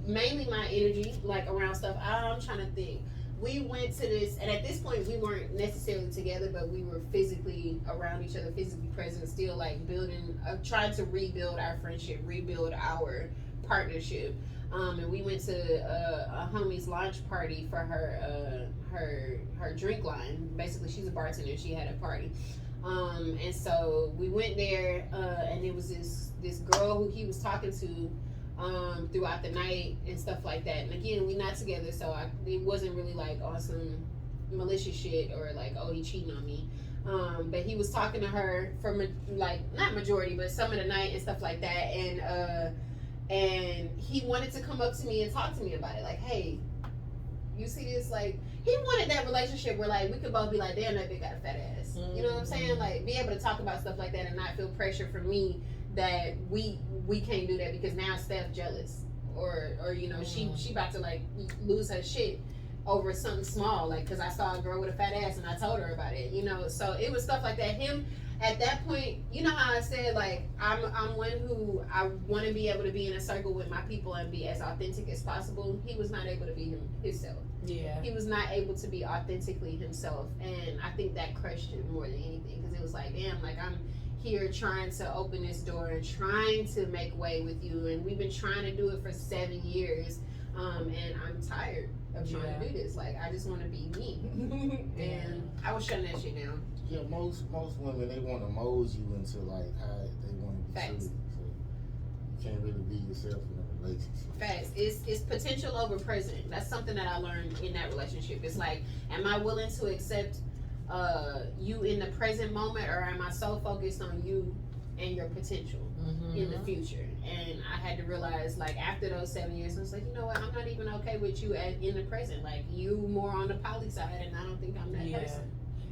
mainly my energy, like around stuff. I'm trying to think. We went to this, and at this point, we weren't necessarily together, but we were physically around each other, physically present, still like building, trying to rebuild our friendship, rebuild our partnership. And we went to a homie's launch party for her drink line. Basically, she's a bartender. She had a party. And so we went there, and it was this girl who he was talking to throughout the night and stuff like that. And again, we not together, so it wasn't really like on some malicious shit or like, oh, he cheating on me. But he was talking to her for like not majority, but some of the night and stuff like that. And he wanted to come up to me and talk to me about it. Like, hey, you see this? Like, he wanted that relationship where like we could both be like, damn, that bitch got a fat ass. You know what I'm saying? Like, be able to talk about stuff like that and not feel pressure from me that we can't do that because now Steph jealous or you know she about to like lose her shit over something small, like because I saw a girl with a fat ass and I told her about it, you know. So it was stuff like that. Him at that point, you know how I said like I'm one who I want to be able to be in a circle with my people and be as authentic as possible. He was not able to be himself. Yeah, he was not able to be authentically himself, and I think that crushed him more than anything because it was like, damn, like I'm here trying to open this door and trying to make way with you, and we've been trying to do it for 7 years, and I'm tired of trying to do this. Like, I just want to be me. And I was shutting that shit down. Yeah, most women, they want to mold you into like how they want to be Facts. treated. So you can't really be yourself in a relationship. Facts. It's potential over present. That's something that I learned in that relationship. It's like, am I willing to accept you in the present moment, or am I so focused on you and your potential in the future? And I had to realize, like, after those 7 years, I was like, you know what, I'm not even okay with you in the present. Like, you more on the poly side, and I don't think I'm that person.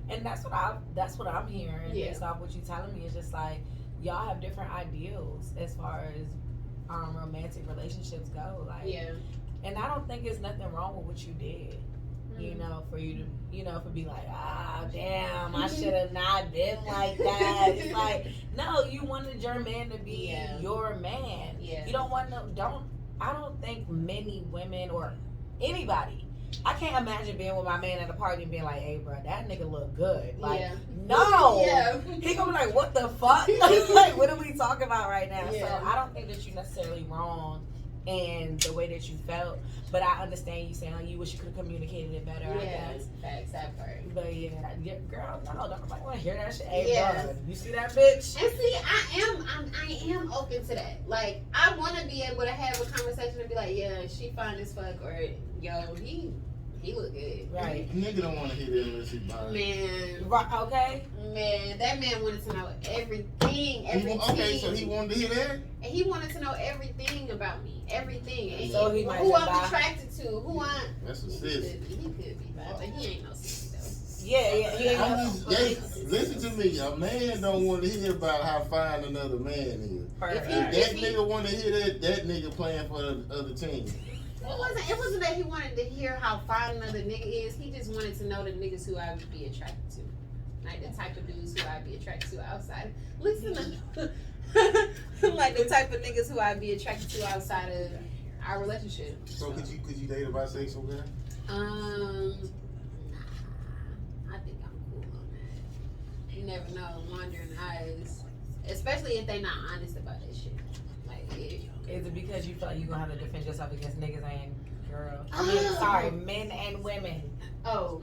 And that's what I'm hearing based off what you're telling me. It's just like y'all have different ideals as far as romantic relationships go. Like, and I don't think there's nothing wrong with what you did. You know, for you to, you know, for be like, damn, I should have not been like that. It's like, no, you wanted your man to be your man. You don't want I don't think many women or anybody, I can't imagine being with my man at a party and being like, hey, bro, that nigga look good. Like, no. He gonna be like, what the fuck? Like, what are we talking about right now? So I don't think that you're necessarily wrong in the way that you felt, but I understand you saying like, you wish you could have communicated it better. I guess. Facts, that part. But girl, no, don't nobody want to hear that shit. Hey, bro, you see that bitch? And see, I am open to that. Like, I want to be able to have a conversation and be like, yeah, she fine as fuck, or yo, he look good. Right. Nigga don't want to hear that unless he buys. Man. Right, okay. Man, that man wanted to know everything. Okay, so he wanted to hear that? And he wanted to know everything about me. Everything. And so he might who I'm attracted to. Who I'm. That's a sis. He could be, but he ain't no sissy though. Yeah. Listen to me. A man don't want to hear about how fine another man is. Perfect. If that nigga want to hear that nigga playing for the other team. It wasn't that he wanted to hear how fine another nigga is. He just wanted to know the niggas who I would be attracted to. Like the type of dudes who I'd be attracted to outside. Listen, like the type of niggas who I'd be attracted to outside of our relationship. So could you date a bisexual guy? Nah, I think I'm cool on that. You never know, wandering eyes, especially if they not honest about that shit. Like, is it because you feel like you're gonna have to defend yourself against niggas and girls? I mean, sorry, men and women. Oh.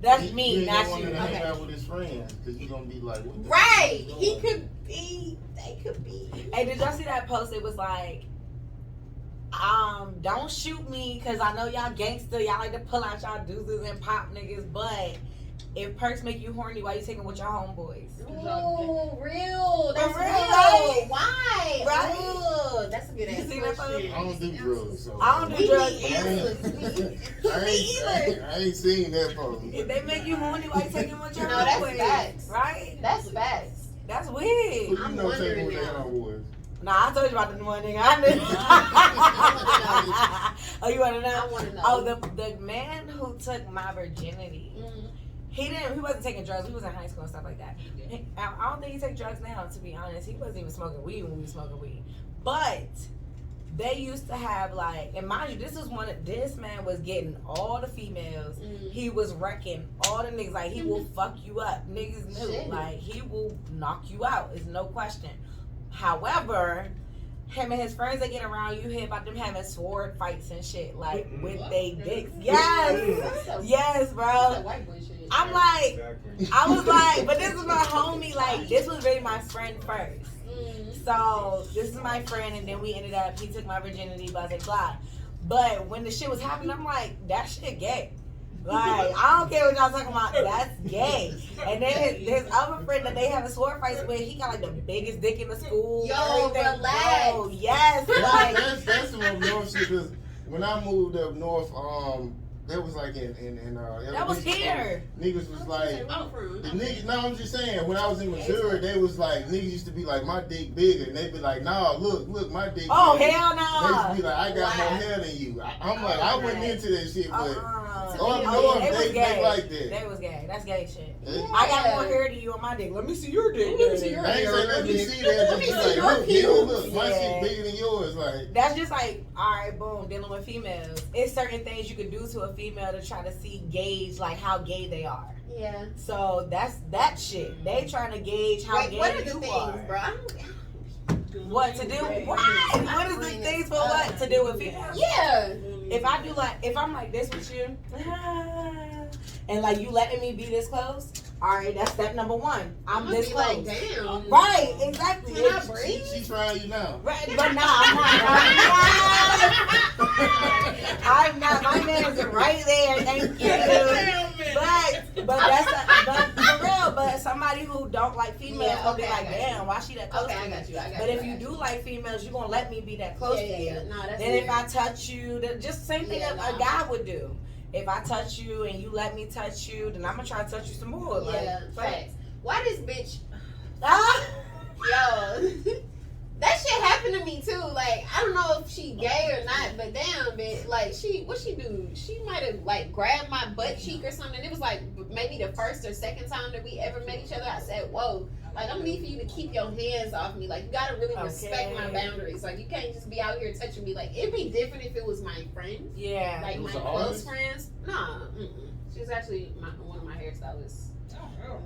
That's me, not you. He want to hang out with his friends because you're gonna be like, what the right? He could be. They could be. Hey, did y'all see that post? It was like, don't shoot me because I know y'all gangster. Y'all like to pull out y'all deuces and pop niggas, but if perks make you horny, why you taking with your homeboys? Oh, real. That's real. Right? Why? Right? Oh, that's a good answer. I don't do drugs. So I don't do drugs. I ain't seen that post. If they make you horny, why you taking with your homeboys? No, homeboys? that's facts. Right? That's facts. That's weird. I'm wondering now. Nah, I told you about the one nigga. I knew. Oh, you want to know? I want to know. Oh, the man who took my virginity. He wasn't taking drugs. We was in high school and stuff like that. I don't think he take drugs now, to be honest. He wasn't even smoking weed when we was smoking weed. But they used to have like, and mind you, this man was getting all the females. He was wrecking all the niggas. Like, he will fuck you up. Niggas knew. Shit. Like, he will knock you out. There's no question. However, him and his friends that get around, you hear about them having sword fights and shit, like with they dicks. Yes, bro. That's white boy shit. I'm like, I was like, but this is my homie. Like, this was really my friend first. So this is my friend, and then we ended up. He took my virginity, blah blah blah. But when the shit was happening, I'm like, that shit gay. Like, I don't care what y'all talking about. That's gay. And then his other friend that they have a sword fights with, he got like the biggest dick in the school. Yo, relax. Bro, yes. Like, that's some of North shit. Cause when I moved up north, that was like in that was here. Niggas was like, the niggas. No, I'm just saying. When I was in Missouri, they was like, niggas used to be like, my dick bigger, and they be like, nah, look, my dick. Oh bigger. hell They no. used to be like, I got more hair than you. I'm like, I wasn't into that shit, but oh no, they was gay. like that. They was gay. That's gay shit. Yeah. I got more hair than you on my dick. Let me see your dick. Let me see your I ain't say let me see that. Let me Just see be your like, look, pubes. look, my Yeah. shit bigger than yours. Like, That's just like, all right, boom, dealing with females. It's certain things you could do to a female to try to gauge like how gay they are. Yeah. So that's that shit. They trying to gauge how Wait, gay what are the you things, are. bro? What to do? What? What is the things for what to do with females? Yeah. If I'm like this with you, and like you letting me be this close, all right, that's step number one. I'm this be close. like, damn. Right, exactly. Can I breathe? she trying you now. Right, but nah, I'm not. My man's right there. Thank you. But for real. But somebody who don't like females Yeah, will be okay, like, I got damn, you. why she that close Okay, to I me? got you. But if you do like females, you gonna let me be that close to you. No, that's Then weird. if I touch you, just the same thing Yeah, a no. guy would do. If I touch you and you let me touch you, then I'm gonna try to touch you some more. Yeah, Like, facts. Why this bitch? ah! Yo, that shit happened to me too. Like, I don't know if she gay or not, but damn, bitch. Like, what she do? She might have like grabbed my butt cheek or something. It was like maybe the first or second time that we ever met each other. I said, whoa. Like, I'm gonna need for you to keep your hands off me. Like, you gotta really respect my boundaries. Like, you can't just be out here touching me. Like, it'd be different if it was my friends. Yeah. Like, It was my an close artist? friends. Nah, she's actually one of my hairstylists.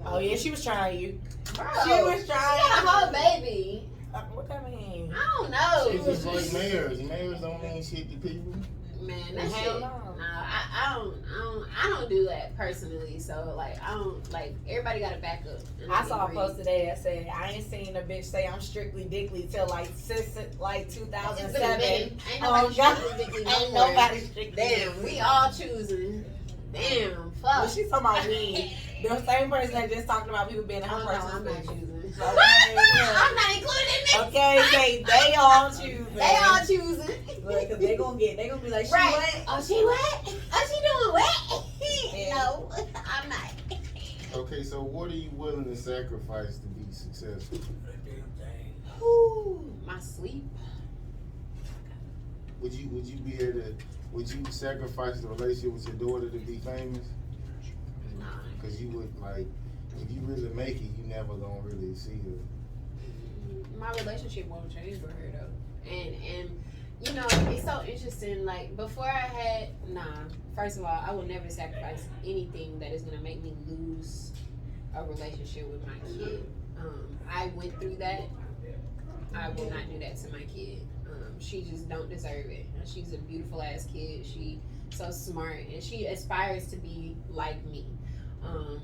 Oh yeah, she was trying you. Bro, She was she trying. got a whole baby. What that mean? I don't know. She was like mayors. Mayors don't mean shit to people. Man, that Hell shit. no. Nah, I don't do that personally. So like, I don't like. Everybody got to back up. And I saw a agree. post today that said, I ain't seen a bitch say I'm strictly dickly till since like It's been a 2007. minute. Ain't Oh, nobody God. strictly dickly no Ain't more. nobody strictly Damn, dickly. we all choosing. Damn, fuck. Well, she's talking about weed. The same person that just talked about people being a Oh, whole no, person. I'm not choosing. Okay, I'm not included in this. okay, say they all choose. They all choosing. Look, cause they gonna be like, she Right. what? Oh, she what? Oh, she doing what? Yeah. No, I'm not. Okay, so what are you willing to sacrifice to be successful? Whew, my sleep. Would you be able to? Would you sacrifice the relationship with your daughter to be famous? Nah. Because you would like, if you really make it, you never gonna really see her. My relationship won't change with her though, and you know, it's so interesting. Like, before I had first of all, I will never sacrifice anything that is gonna make me lose a relationship with my kid. I went through that. I will not do that to my kid. She just don't deserve it. She's a beautiful ass kid. She so smart, and she aspires to be like me.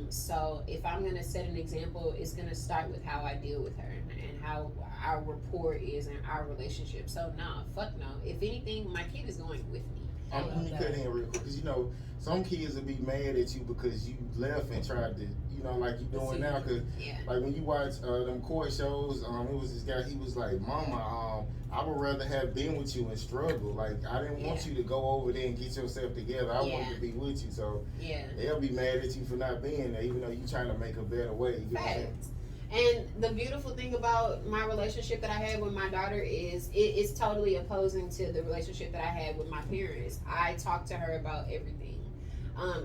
So if I'm gonna set an example, it's gonna start with how I deal with her and how our rapport is in our relationship. So fuck no. If anything, my kid is going with me. Let me cut in real quick, because you know some kids will be mad at you because you left and tried to, you know, like you doing now. Because Yeah. like when you watch them court shows, it was this guy. He was like, "Mama, I would rather have been with you and struggle. Like I didn't want you to go over there and get yourself together. I wanted to be with you." So Yeah. they'll be mad at you for not being there, even though you trying to make a better way. You know what I'm saying? Facts. And the beautiful thing about my relationship that I had with my daughter is it is totally opposing to the relationship that I had with my parents. I talk to her about everything.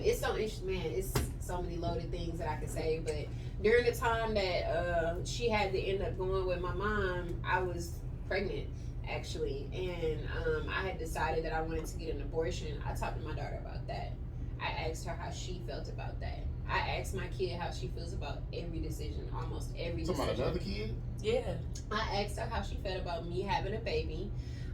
It's so interesting, man. It's so many loaded things that I could say. But during the time that she had to end up going with my mom, I was pregnant actually, and I had decided that I wanted to get an abortion. I talked to my daughter about that. I asked her how she felt about that. I asked my kid how she feels about every decision, almost every decision. Talking about another kid? Yeah. I asked her how she felt about me having a baby.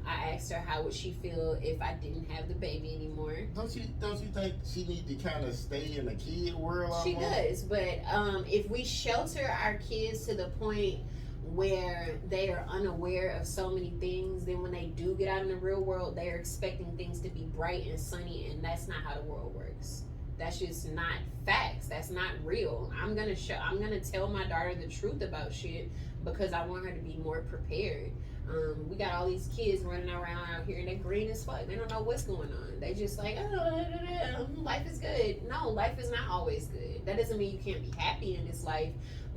I asked her how would she feel if I didn't have the baby anymore. Don't you think she need to kind of stay in the kid world? She does, but if we shelter our kids to the point where they are unaware of so many things, then when they do get out in the real world, they're expecting things to be bright and sunny, and that's not how the world works. That's just not facts. That's not real. I'm gonna tell my daughter the truth about shit because I want her to be more prepared. We got all these kids running around out here and they're green as fuck. They don't know what's going on. They just like, life is good. No, life is not always good. That doesn't mean you can't be happy in this life,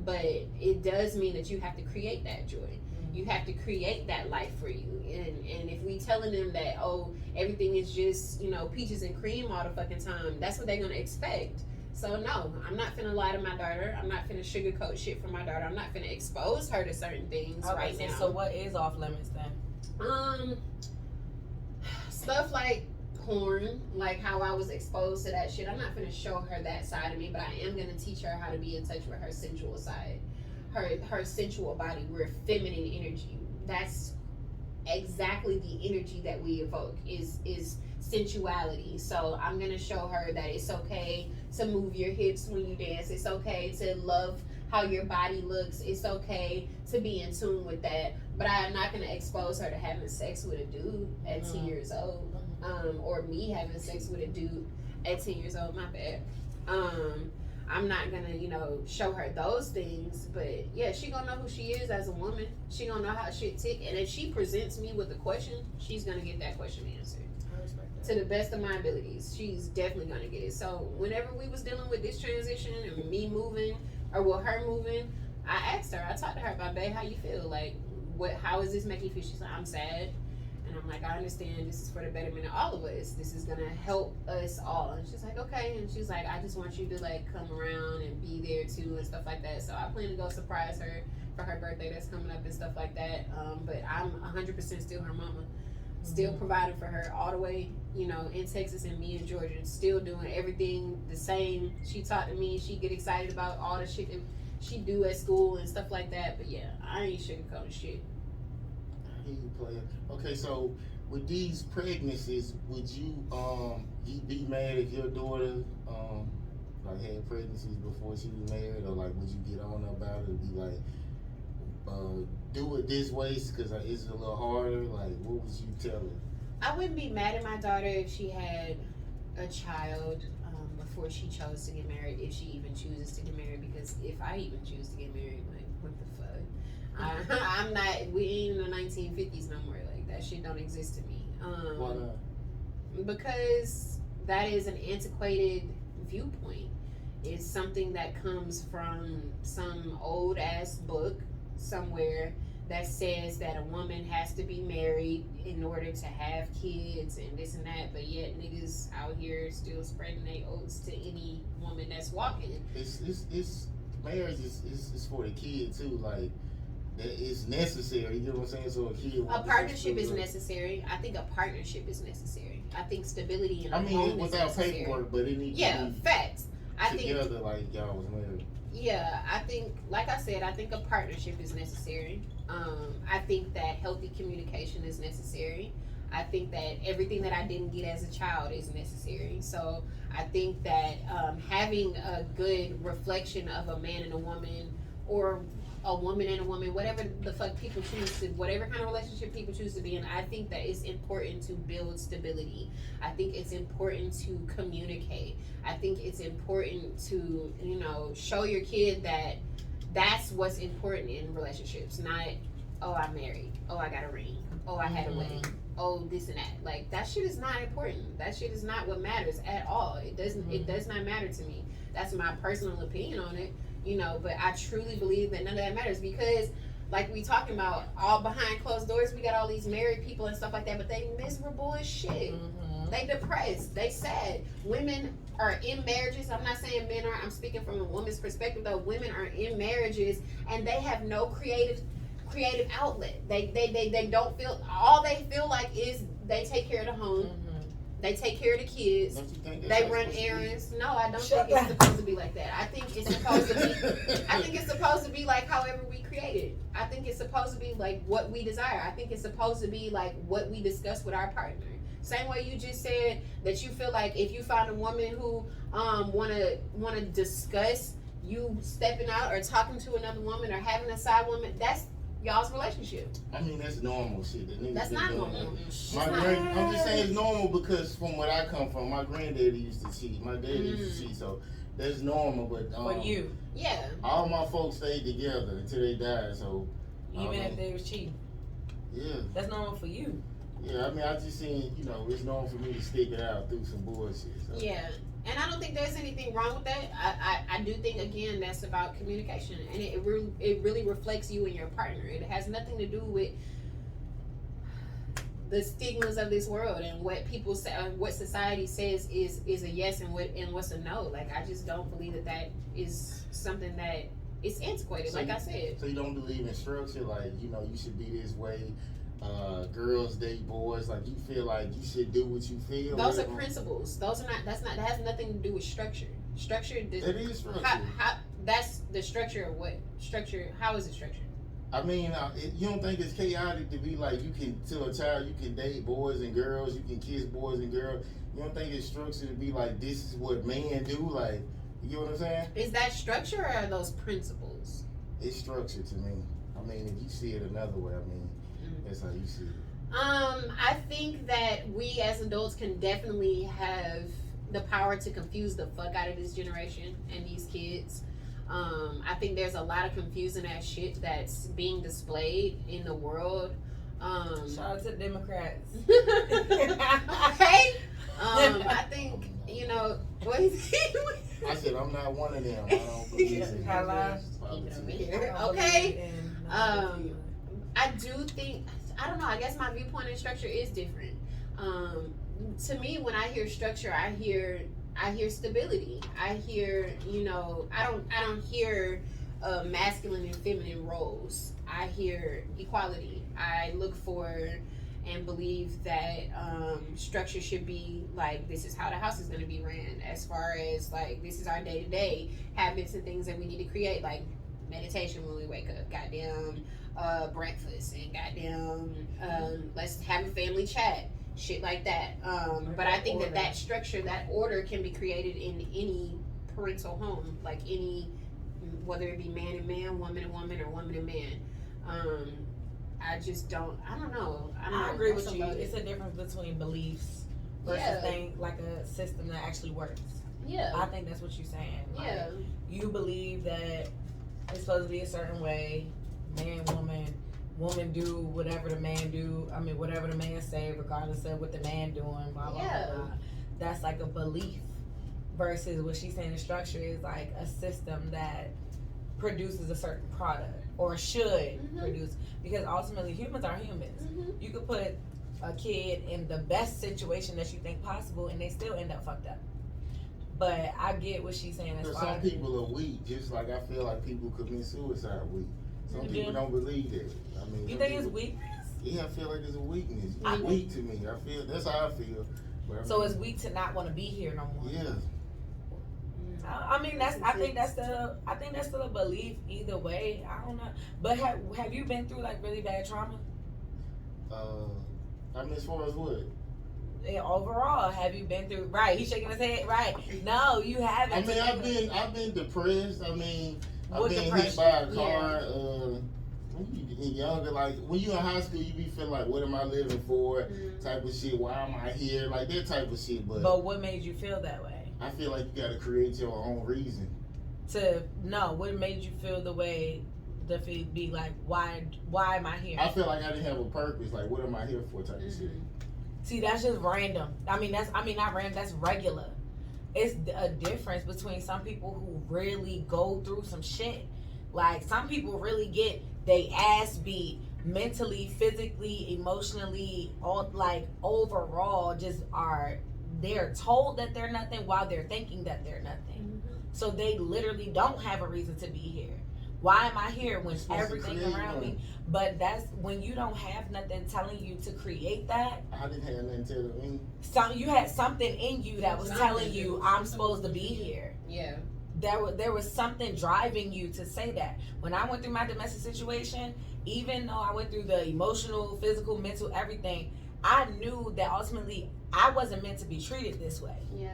but it does mean that you have to create that joy. You have to create that life for you. And if we telling them that, oh, everything is just, peaches and cream all the fucking time, that's what they're gonna expect. So no, I'm not finna lie to my daughter. I'm not finna sugarcoat shit for my daughter. I'm not finna expose her to certain things right now. So what is off limits then? Stuff like porn, like how I was exposed to that shit. I'm not finna show her that side of me, but I am gonna teach her how to be in touch with her sensual side, her sensual body. We're feminine energy. That's exactly the energy that we evoke is sensuality. So I'm gonna show her that it's okay to move your hips when you dance. It's okay to love how your body looks. It's okay to be in tune with that. But I'm not gonna expose her to having sex with a dude at 10 years old, or me having sex with a dude at 10 years old. My bad. I'm not gonna, show her those things, but yeah, she gonna know who she is as a woman. She gonna know how shit tick, and if she presents me with a question, she's gonna get that question answered. I respect that. To the best of my abilities, she's definitely gonna get it. So whenever we was dealing with this transition and me moving, or with her moving, I asked her, I talked to her about, babe, how you feel? Like, how is this making you feel? She's like, I'm sad. And I'm like, I understand, this is for the betterment of all of us. This is gonna help us all. And she's like, okay. And she's like, I just want you to come around and be there too and stuff like that. So I plan to go surprise her for her birthday that's coming up and stuff like that. But I'm 100% still her mama. Still providing for her all the way, in Texas, and me in Georgia. Still doing everything the same. She taught to me. She get excited about all the shit that she do at school and stuff like that. But yeah, I ain't sugarcoating shit. Okay, so with these pregnancies, would you be mad if your daughter had pregnancies before she was married, or would you get on about it and be like, do it this way because it's a little harder? What would you tell her? I wouldn't be mad at my daughter if she had a child before she chose to get married, if she even chooses to get married, because if I even choose to get married, what the fuck? I'm not, we ain't in the 1950s no more. That shit don't exist to me. Why not? Because that is an antiquated viewpoint. It's something that comes from some old ass book somewhere that says that a woman has to be married in order to have kids and this and that, but yet niggas out here still spreading their oats to any woman that's walking. It's marriage is for the kid too. It's necessary, you know what I'm saying? So a partnership is necessary. I think a partnership is necessary. I think stability in a home without is necessary. paperwork, but it needs to be facts. together like y'all was married. Yeah, I think, like I said, I think a partnership is necessary. I think that healthy communication is necessary. I think that everything that I didn't get as a child is necessary. So I think that having a good reflection of a man and a woman, or a woman and a woman, whatever the fuck people choose to, whatever kind of relationship people choose to be in, I think that it's important to build stability. I think it's important to communicate. I think it's important to, show your kid that that's what's important in relationships. Not, oh, I'm married. Oh, I got a ring. Oh, I had a wedding. Oh, this and that. That shit is not important. That shit is not what matters at all. It does not matter to me. That's my personal opinion on it. But I truly believe that none of that matters, because like we talking about, all behind closed doors, we got all these married people and stuff like that, but they miserable as shit. They depressed. They sad. Women are in marriages. I'm not saying men are. I'm speaking from a woman's perspective though. Women are in marriages and they have no creative outlet. They don't feel, all they feel like is they take care of the home. They take care of the kids. Don't you think They run errands. No, I don't think it's supposed to be like that. I think it's supposed to be. I think it's supposed to be like however we create it. I think it's supposed to be like what we desire. I think it's supposed to be like what we discuss with our partner. Same way you just said that you feel like if you find a woman who wanna discuss you stepping out or talking to another woman or having a side woman, that's y'all's relationship. I mean, that's normal shit. The niggas That's been not doing normal. that. I'm just saying it's normal because from what I come from, my granddaddy used to cheat. My daddy used to cheat, so that's normal. But For you. Yeah. all my folks stayed together until they died. So Even if they was cheating. yeah, That's normal for you. yeah. I mean, I just seen, it's normal for me to stick it out through some bullshit. So. Yeah. And I don't think there's anything wrong with that. I do think, again, that's about communication. And it really reflects you and your partner. It has nothing to do with the stigmas of this world and what people say, what society says is a yes and what's a no. Like, I just don't believe that is something that is antiquated, So like I said. So you don't believe in structure? Like, you should be this way. Girls date boys. Like, you feel like you should do what you feel. Those are principles. That has nothing to do with structure. Structure. It is structure. How, that's the structure of what? Structure. How is it structured? I mean, you don't think it's chaotic to be like, you can tell a child you can date boys and girls, you can kiss boys and girls. You don't think it's structured to be like, this is what men do? Like, you know what I'm saying? Is that structure or are those principles? It's structured to me. I mean, if you see it another way, I mean, that's how you see it. I think that we as adults can definitely have the power to confuse the fuck out of this generation and these kids. I think there's a lot of confusing ass shit that's being displayed in the world. Shout out to the Democrats. Okay. I think, what is he? I said, I'm not one of them. I don't believe in Hello? Okay. I do think, I don't know, I guess my viewpoint in structure is different. To me, when I hear structure, I hear stability. I hear, I don't hear masculine and feminine roles. I hear equality. I look for and believe that structure should be like, this is how the house is going to be ran, as far as like, this is our day-to-day habits and things that we need to create, like meditation when we wake up, goddamn breakfast, and goddamn let's have a family chat, shit like that. But I think that structure, that order can be created in any parental home, like any, whether it be man and man, woman and woman, or woman and man. I just don't know. I agree with you. It's a difference between beliefs versus thing, like a system that actually works. Yeah. I think that's what you're saying. Like, Yeah. You believe that it's supposed to be a certain way, man, woman do whatever the man do. I mean, whatever the man say, regardless of what the man doing, blah, blah, blah, blah. That's like a belief versus what she's saying the structure is like a system that produces a certain product or should produce, because ultimately humans are humans. You could put a kid in the best situation that you think possible and they still end up fucked up. But I get what she's saying. As some people are weak, just like I feel like people commit suicide weak. Some people don't believe that. I mean, you think it's weakness? Yeah, I feel like it's a weakness. It's weak to me. I feel that's how I feel. But so it's weak to not want to be here no more. Yeah. I mean, I think that's still a belief either way. I don't know. But have you been through like really bad trauma? I mean, as far as what? Yeah, overall, have you been through? Right, he's shaking his head. Right, no, you haven't. I mean, I've been depressed. I mean, I've been depression? hit by a car. When you younger, like when you in high school, you be feeling like, what am I living for? Type of shit. Why am I here? Like that type of shit. But what made you feel that way? I feel like you got to create your own reason. What made you feel the way? To be like, why am I here? I feel like I didn't have a purpose. Like, what am I here for? Type of shit. See, that's just random. Not random. That's regular. It's a difference between some people who really go through some shit. Like some people really get they ass beat mentally, physically, emotionally, all like overall just are, they're told that they're nothing while they're thinking that they're nothing. So they literally don't have a reason to be here. Why am I here when everything around me? But that's when you don't have nothing telling you to create that. I didn't have nothing telling me. You had something in you that was telling you I'm supposed to be here. Yeah. There was something driving you to say that. When I went through my domestic situation, even though I went through the emotional, physical, mental, everything, I knew that ultimately I wasn't meant to be treated this way. Yeah.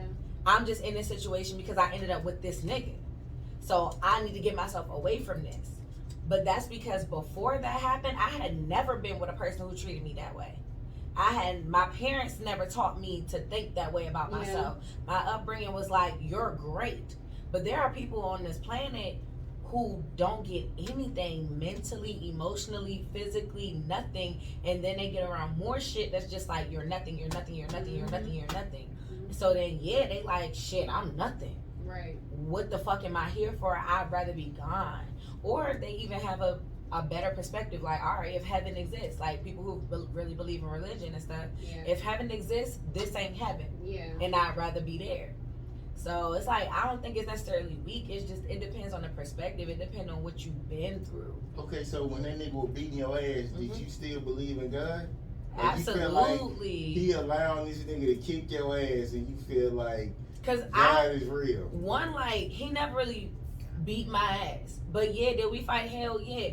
I'm just in this situation because I ended up with this nigga. So I need to get myself away from this. But that's because before that happened, I had never been with a person who treated me that way. My parents never taught me to think that way about myself. My upbringing was like, you're great. But there are people on this planet who don't get anything mentally, emotionally, physically, nothing. And then they get around more shit that's just like, you're nothing, you're nothing, you're nothing, you're nothing, you're nothing. So then, yeah, they like, shit, I'm nothing. Right. What the fuck am I here for? I'd rather be gone. Or they even have a better perspective, like, all right, if heaven exists, like people who really believe in religion and stuff, if heaven exists, this ain't heaven. Yeah. And I'd rather be there. So it's like, I don't think it's necessarily weak. It's just, it depends on the perspective. It depends on what you've been through. Okay, so when that nigga was beating your ass, did you still believe in God? Or Absolutely. you feel like he allowing this nigga to kick your ass and you feel like Cause God is real? One, like, he never really beat my ass. But yeah, did we fight? Hell yeah.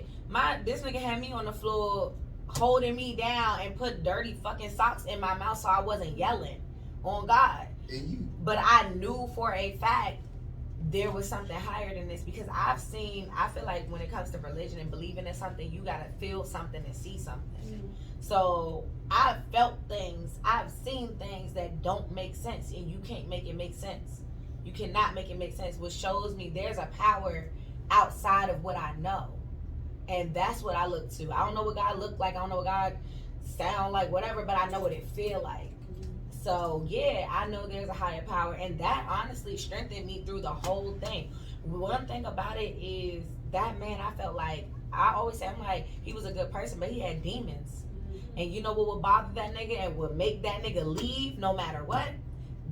This nigga had me on the floor holding me down and put dirty fucking socks in my mouth so I wasn't yelling on God. But I knew for a fact there was something higher than this, because I feel like when it comes to religion and believing in something, you gotta feel something and see something. So I've felt things, I've seen things that don't make sense, and you can't make it make sense. You cannot make it make sense, which shows me there's a power outside of what I know. And that's what I look to. I don't know what God look like, I don't know what God sound like, whatever, but I know what it feel like. So yeah, I know there's a higher power, and that honestly strengthened me through the whole thing. One thing about it is that man, I felt like, I always say, I'm like, he was a good person, but he had demons. And you know what would bother that nigga and would make that nigga leave no matter what?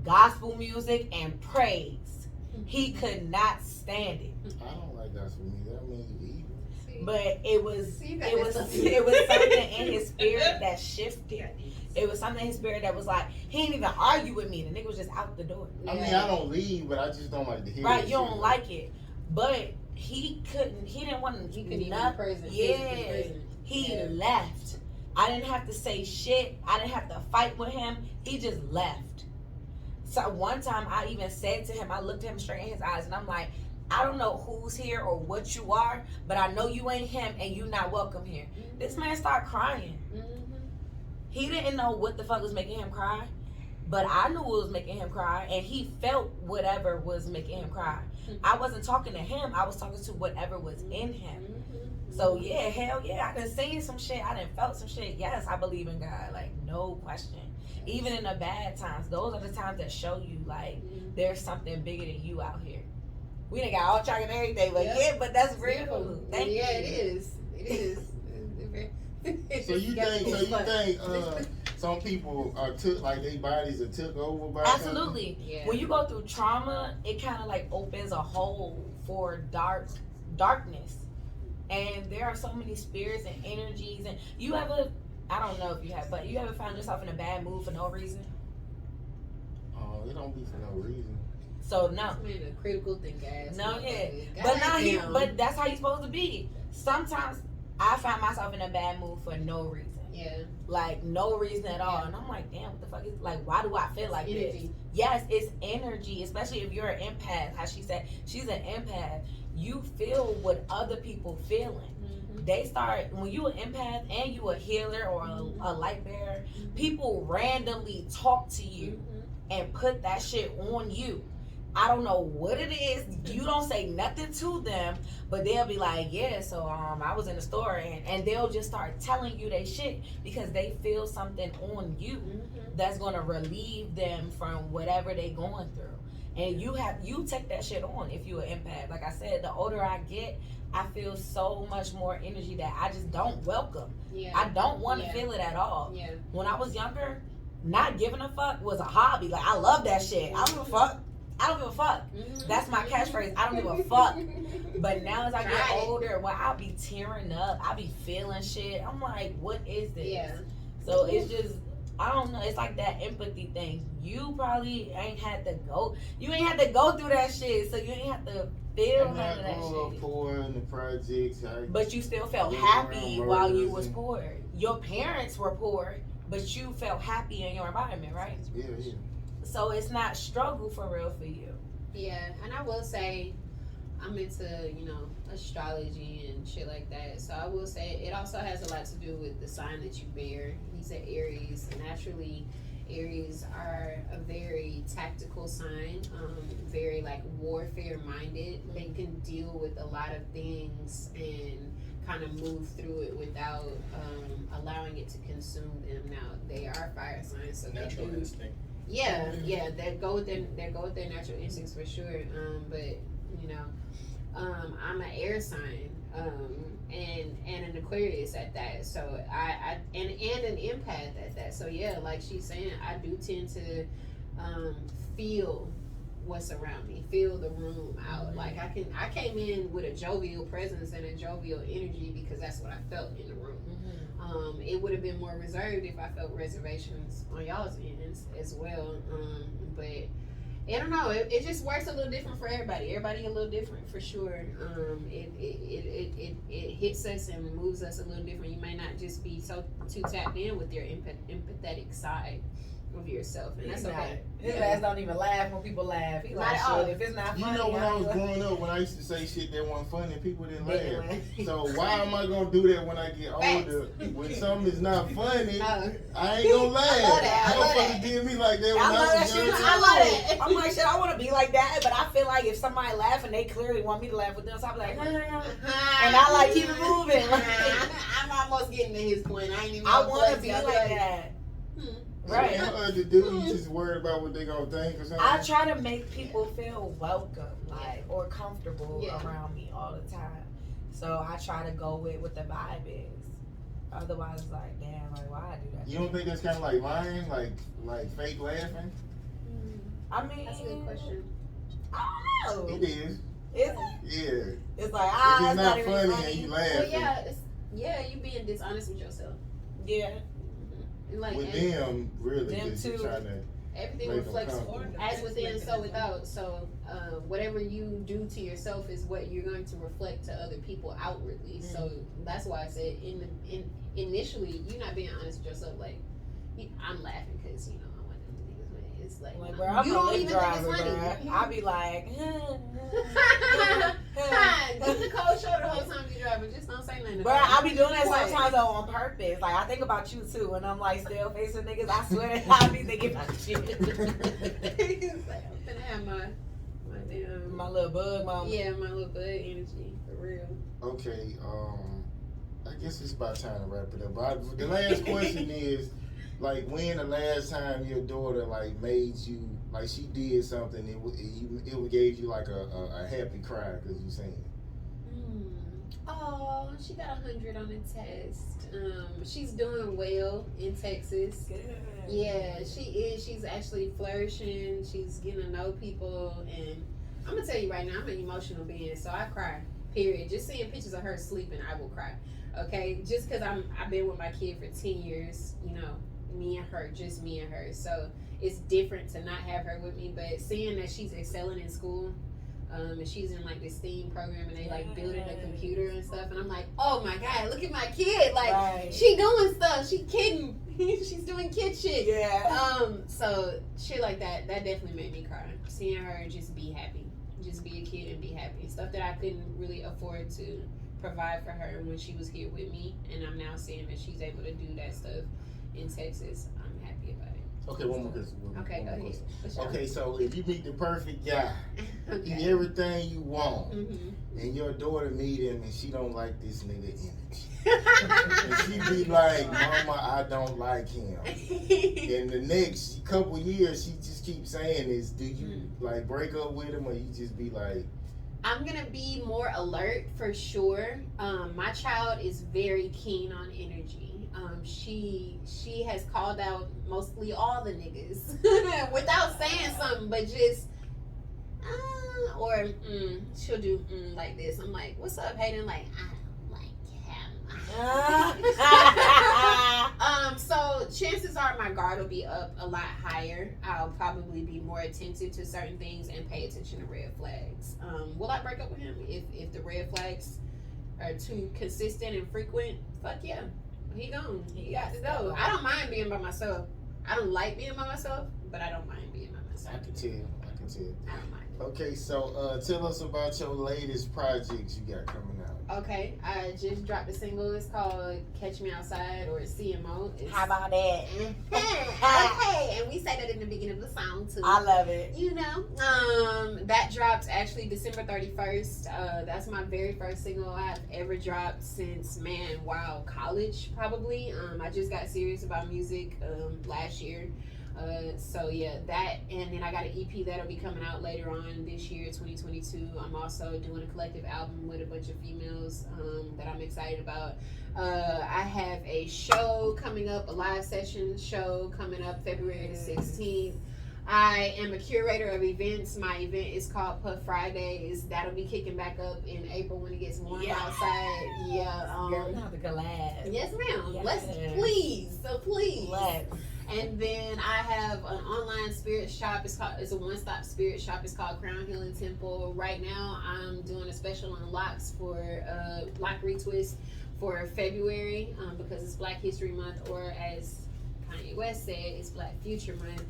Gospel music and praise. He could not stand it. I don't like gospel music. I mean, you evil. But it was something in his spirit that shifted. It was something in his spirit that was like, he didn't even argue with me. The nigga was just out the door. I mean, I don't leave, but I just don't like to hear it. Right, you don't like it. But he didn't want to. He couldn't even be present. Yeah, he left. I didn't have to say shit. I didn't have to fight with him. He just left. So one time I even said to him, I looked at him straight in his eyes and I'm like, I don't know who's here or what you are, but I know you ain't him and you not welcome here. This man started crying. He didn't know what the fuck was making him cry, but I knew what was making him cry, and he felt whatever was making him cry. I wasn't talking to him, I was talking to whatever was in him. So yeah, hell yeah, I done seen some shit, I done felt some shit. Yes, I believe in God, like no question. Even in the bad times, those are the times that show you like there's something bigger than you out here. We done got all track and everything, but yeah, but that's real. Thank you. Yeah, it is. It is. So you think some people are took, like their bodies are took over by Absolutely. something? Yeah. When you go through trauma, it kind of like opens a hole for darkness. And there are so many spirits and energies, and you ever, I don't know if you have, but you ever found yourself in a bad mood for no reason? Oh, it don't be for no reason. So no. Man, a critical thinker ass. No, yeah. God But that's how you're supposed to be. Sometimes I find myself in a bad mood for no reason. Yeah. Like no reason at all. And I'm like, damn, what the fuck is, like, why do I feel like this? Energy. Yes, it's energy, especially if you're an empath. How she said, she's an empath. You feel what other people feeling. They start, when you an empath and you a healer or a light bearer, people randomly talk to you and put that shit on you. I don't know what it is. You don't say nothing to them, but they'll be like, yeah, so I was in the store, and they'll just start telling you they shit because they feel something on you that's gonna relieve them from whatever they going through. And you take that shit on if you an empath. Like I said, the older I get, I feel so much more energy that I just don't welcome. Yeah. I don't want to feel it at all. Yeah. When I was younger, not giving a fuck was a hobby. Like, I love that shit. I don't give a fuck. I don't give a fuck. That's my catchphrase. I don't give a fuck. But now as I get older, well, I'll be tearing up. I'll be feeling shit. I'm like, what is this? Yeah. So it's just, I don't know. It's like that empathy thing. You probably ain't had to go. You ain't had to go through that shit. So you ain't have to feel none of that shit. Poor in the projects. But you still felt happy while you was poor. Your parents were poor, but you felt happy in your environment, right? Yeah. So it's not struggle for real for you. Yeah, and I will say, I'm into, astrology and shit like that. So I will say it also has a lot to do with the sign that you bear. He said Aries. Naturally, Aries are a very tactical sign, very like warfare minded. They can deal with a lot of things and kind of move through it without allowing it to consume them. Now they are fire signs, so Natural they do. instinct. Yeah, they go with their natural instincts for sure. But I'm an air sign, and an Aquarius at that. So I and an empath at that. So yeah, like she's saying, I do tend to feel what's around me, feel the room out. Like I came in with a jovial presence and a jovial energy because that's what I felt in the room. It would have been more reserved if I felt reservations on y'all's ends as well. But I don't know. It just works a little different for everybody. Everybody a little different for sure. It hits us and moves us a little different. You may not just be too tapped in with your empathetic side of yourself, and that's okay. His ass don't even laugh when people laugh. He like, shit, if it's not funny. You know, when I was growing up, when I used to say shit that wasn't funny, people didn't laugh. So why am I gonna do that when I get older? When something is not funny, I ain't gonna laugh. I love that. Motherfuckers did me like that when I love I that was shit young. too. I love it. I'm like, shit, I want to be like that, but I feel like if somebody laugh and they clearly want me to laugh with them, so I'm like, and I like keep it moving. I'm almost getting to his point. I ain't even. I want to be like that. Right. To do, you just worried about what they gonna think or something. I try to make people feel welcome, like, or comfortable around me all the time. So I try to go with what the vibe is. Otherwise, it's like, damn, like, why I do that? You don't think that's kind of like lying, like fake laughing? I mean, that's a good question. I don't know. It is. Is it? Yeah. It's like, If it's not even funny and you laughing. Well, you being dishonest with yourself. Yeah. Like with them, really, them just trying to. Everything reflects as within, so without. So whatever you do to yourself is what you're going to reflect to other people outwardly. Mm-hmm. So that's why I said initially, you're not being honest with yourself. Like, I'm laughing because I want them niggas win. It's like bro, I'm you a don't Lyft even driver, think it's funny. I be like, give the cold shoulder the whole time you driving. Just don't say nothing. Bro, I be doing that sometimes though on purpose. Like I think about you too, when I'm like still facing niggas. I swear I be thinking about you. It's like, I'm finna have my little bug moment. Yeah, my little bug energy for real. Okay, I guess it's about time to wrap it up. But the last question is, like, when the last time your daughter like made you like she did something, it gave you like a happy cry because you seen it. Oh, she got 100 on the test. She's doing well in Texas. Good. Yeah, she is. She's actually flourishing. She's getting to know people, and I'm gonna tell you right now, I'm an emotional being, so I cry. Period. Just seeing pictures of her sleeping, I will cry. Okay, just because I've been with my kid for 10 years. Me and her, just me and her. So it's different to not have her with me, but seeing that she's excelling in school. And she's in like this STEAM program and they like building a computer and stuff, and I'm like, oh my god, look at my kid, like she doing stuff, she kidding. She's doing kid shit. Yeah. So shit like that definitely made me cry. Seeing her just be happy, just be a kid and be happy. Stuff that I couldn't really afford to provide for her when she was here with me, and I'm now seeing that she's able to do that stuff in Texas. I'm happy about it. Okay, one more question. Okay, go ahead. Okay, so if you meet the perfect guy, eat everything you want, and your daughter meet him and she don't like this nigga energy. And she be like, Mama, I don't like him. In the next couple years, she just keeps saying this. Do you like break up with him, or you just be like? I'm gonna be more alert for sure. My child is very keen on energy. She has called out mostly all the niggas without saying something, but just she'll do like this. I'm like, what's up, Hayden? Like, I don't like him. So chances are my guard will be up a lot higher. I'll probably be more attentive to certain things and pay attention to red flags. Will I break up with him if the red flags are too consistent and frequent? Fuck yeah. He gone. He got to go. I don't mind being by myself. I don't like being by myself, but I don't mind being by myself. I can tell. I don't mind. Okay, so tell us about your latest projects you got coming out. Okay, I just dropped a single. It's called Catch Me Outside, or CMO. How about that? Okay, and we say that in the beginning of the song too. I love it. You know, that dropped actually December 31st. That's my very first single I've ever dropped since, college probably. I just got serious about music last year. So yeah, that, and then I got an EP that'll be coming out later on this year, 2022. I'm also doing a collective album with a bunch of females that I'm excited about. I have a show coming up, a live session show coming up February the 16th. I am a curator of events. My event is called Puff Fridays. That'll be kicking back up in April when it gets warm outside. Yeah. Girl, we have to collab. Yes, ma'am. Yes. Let's please. Let's. And then I have an online spirit shop. It's a one-stop spirit shop. It's called Crown Healing Temple. Right now, I'm doing a special on locks for lock retwist for February because it's Black History Month, or as Kanye West said, it's Black Future Month.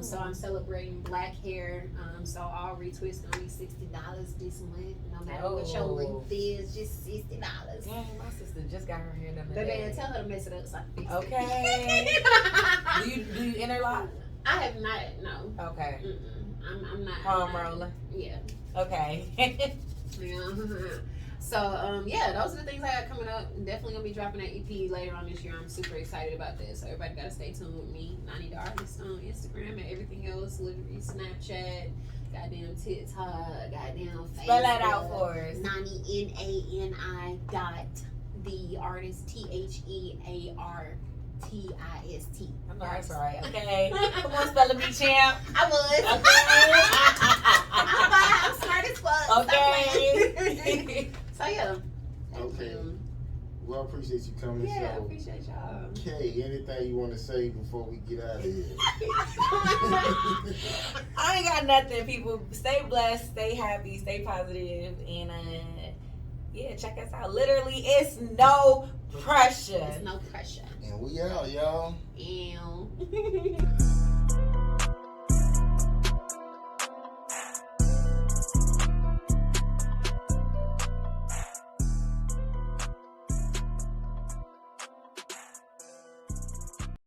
So I'm celebrating black hair. So all retwists gonna be $60 this month. No matter what your length is, just $60. Dang, my sister just got her hair done Baby, today. tell her to mess it up so I can fix it. Okay. do you interlock? I have not. No. Okay. I'm not. Palm roller. Yeah. Okay. Yeah. So yeah, those are the things I got coming up. Definitely gonna be dropping that EP later on this year. I'm super excited about this. So everybody gotta stay tuned with me, Nani The Artist, on Instagram and everything else. Literally Snapchat, goddamn TikTok, goddamn Facebook. Spell that out for us. Nani NANI The Artist THEARTIST. I know that's right. Okay. Come on, spell it, me champ. I was. Okay. I'm smart as fuck. Okay. So yeah. Okay. Well, I appreciate you coming. Yeah, I So, appreciate y'all. okay, anything you want to say before we get out of here? I ain't got nothing, people. Stay blessed, stay happy, stay positive, and yeah, check us out. Literally, it's no pressure. It's no pressure. And we out, y'all. Ew.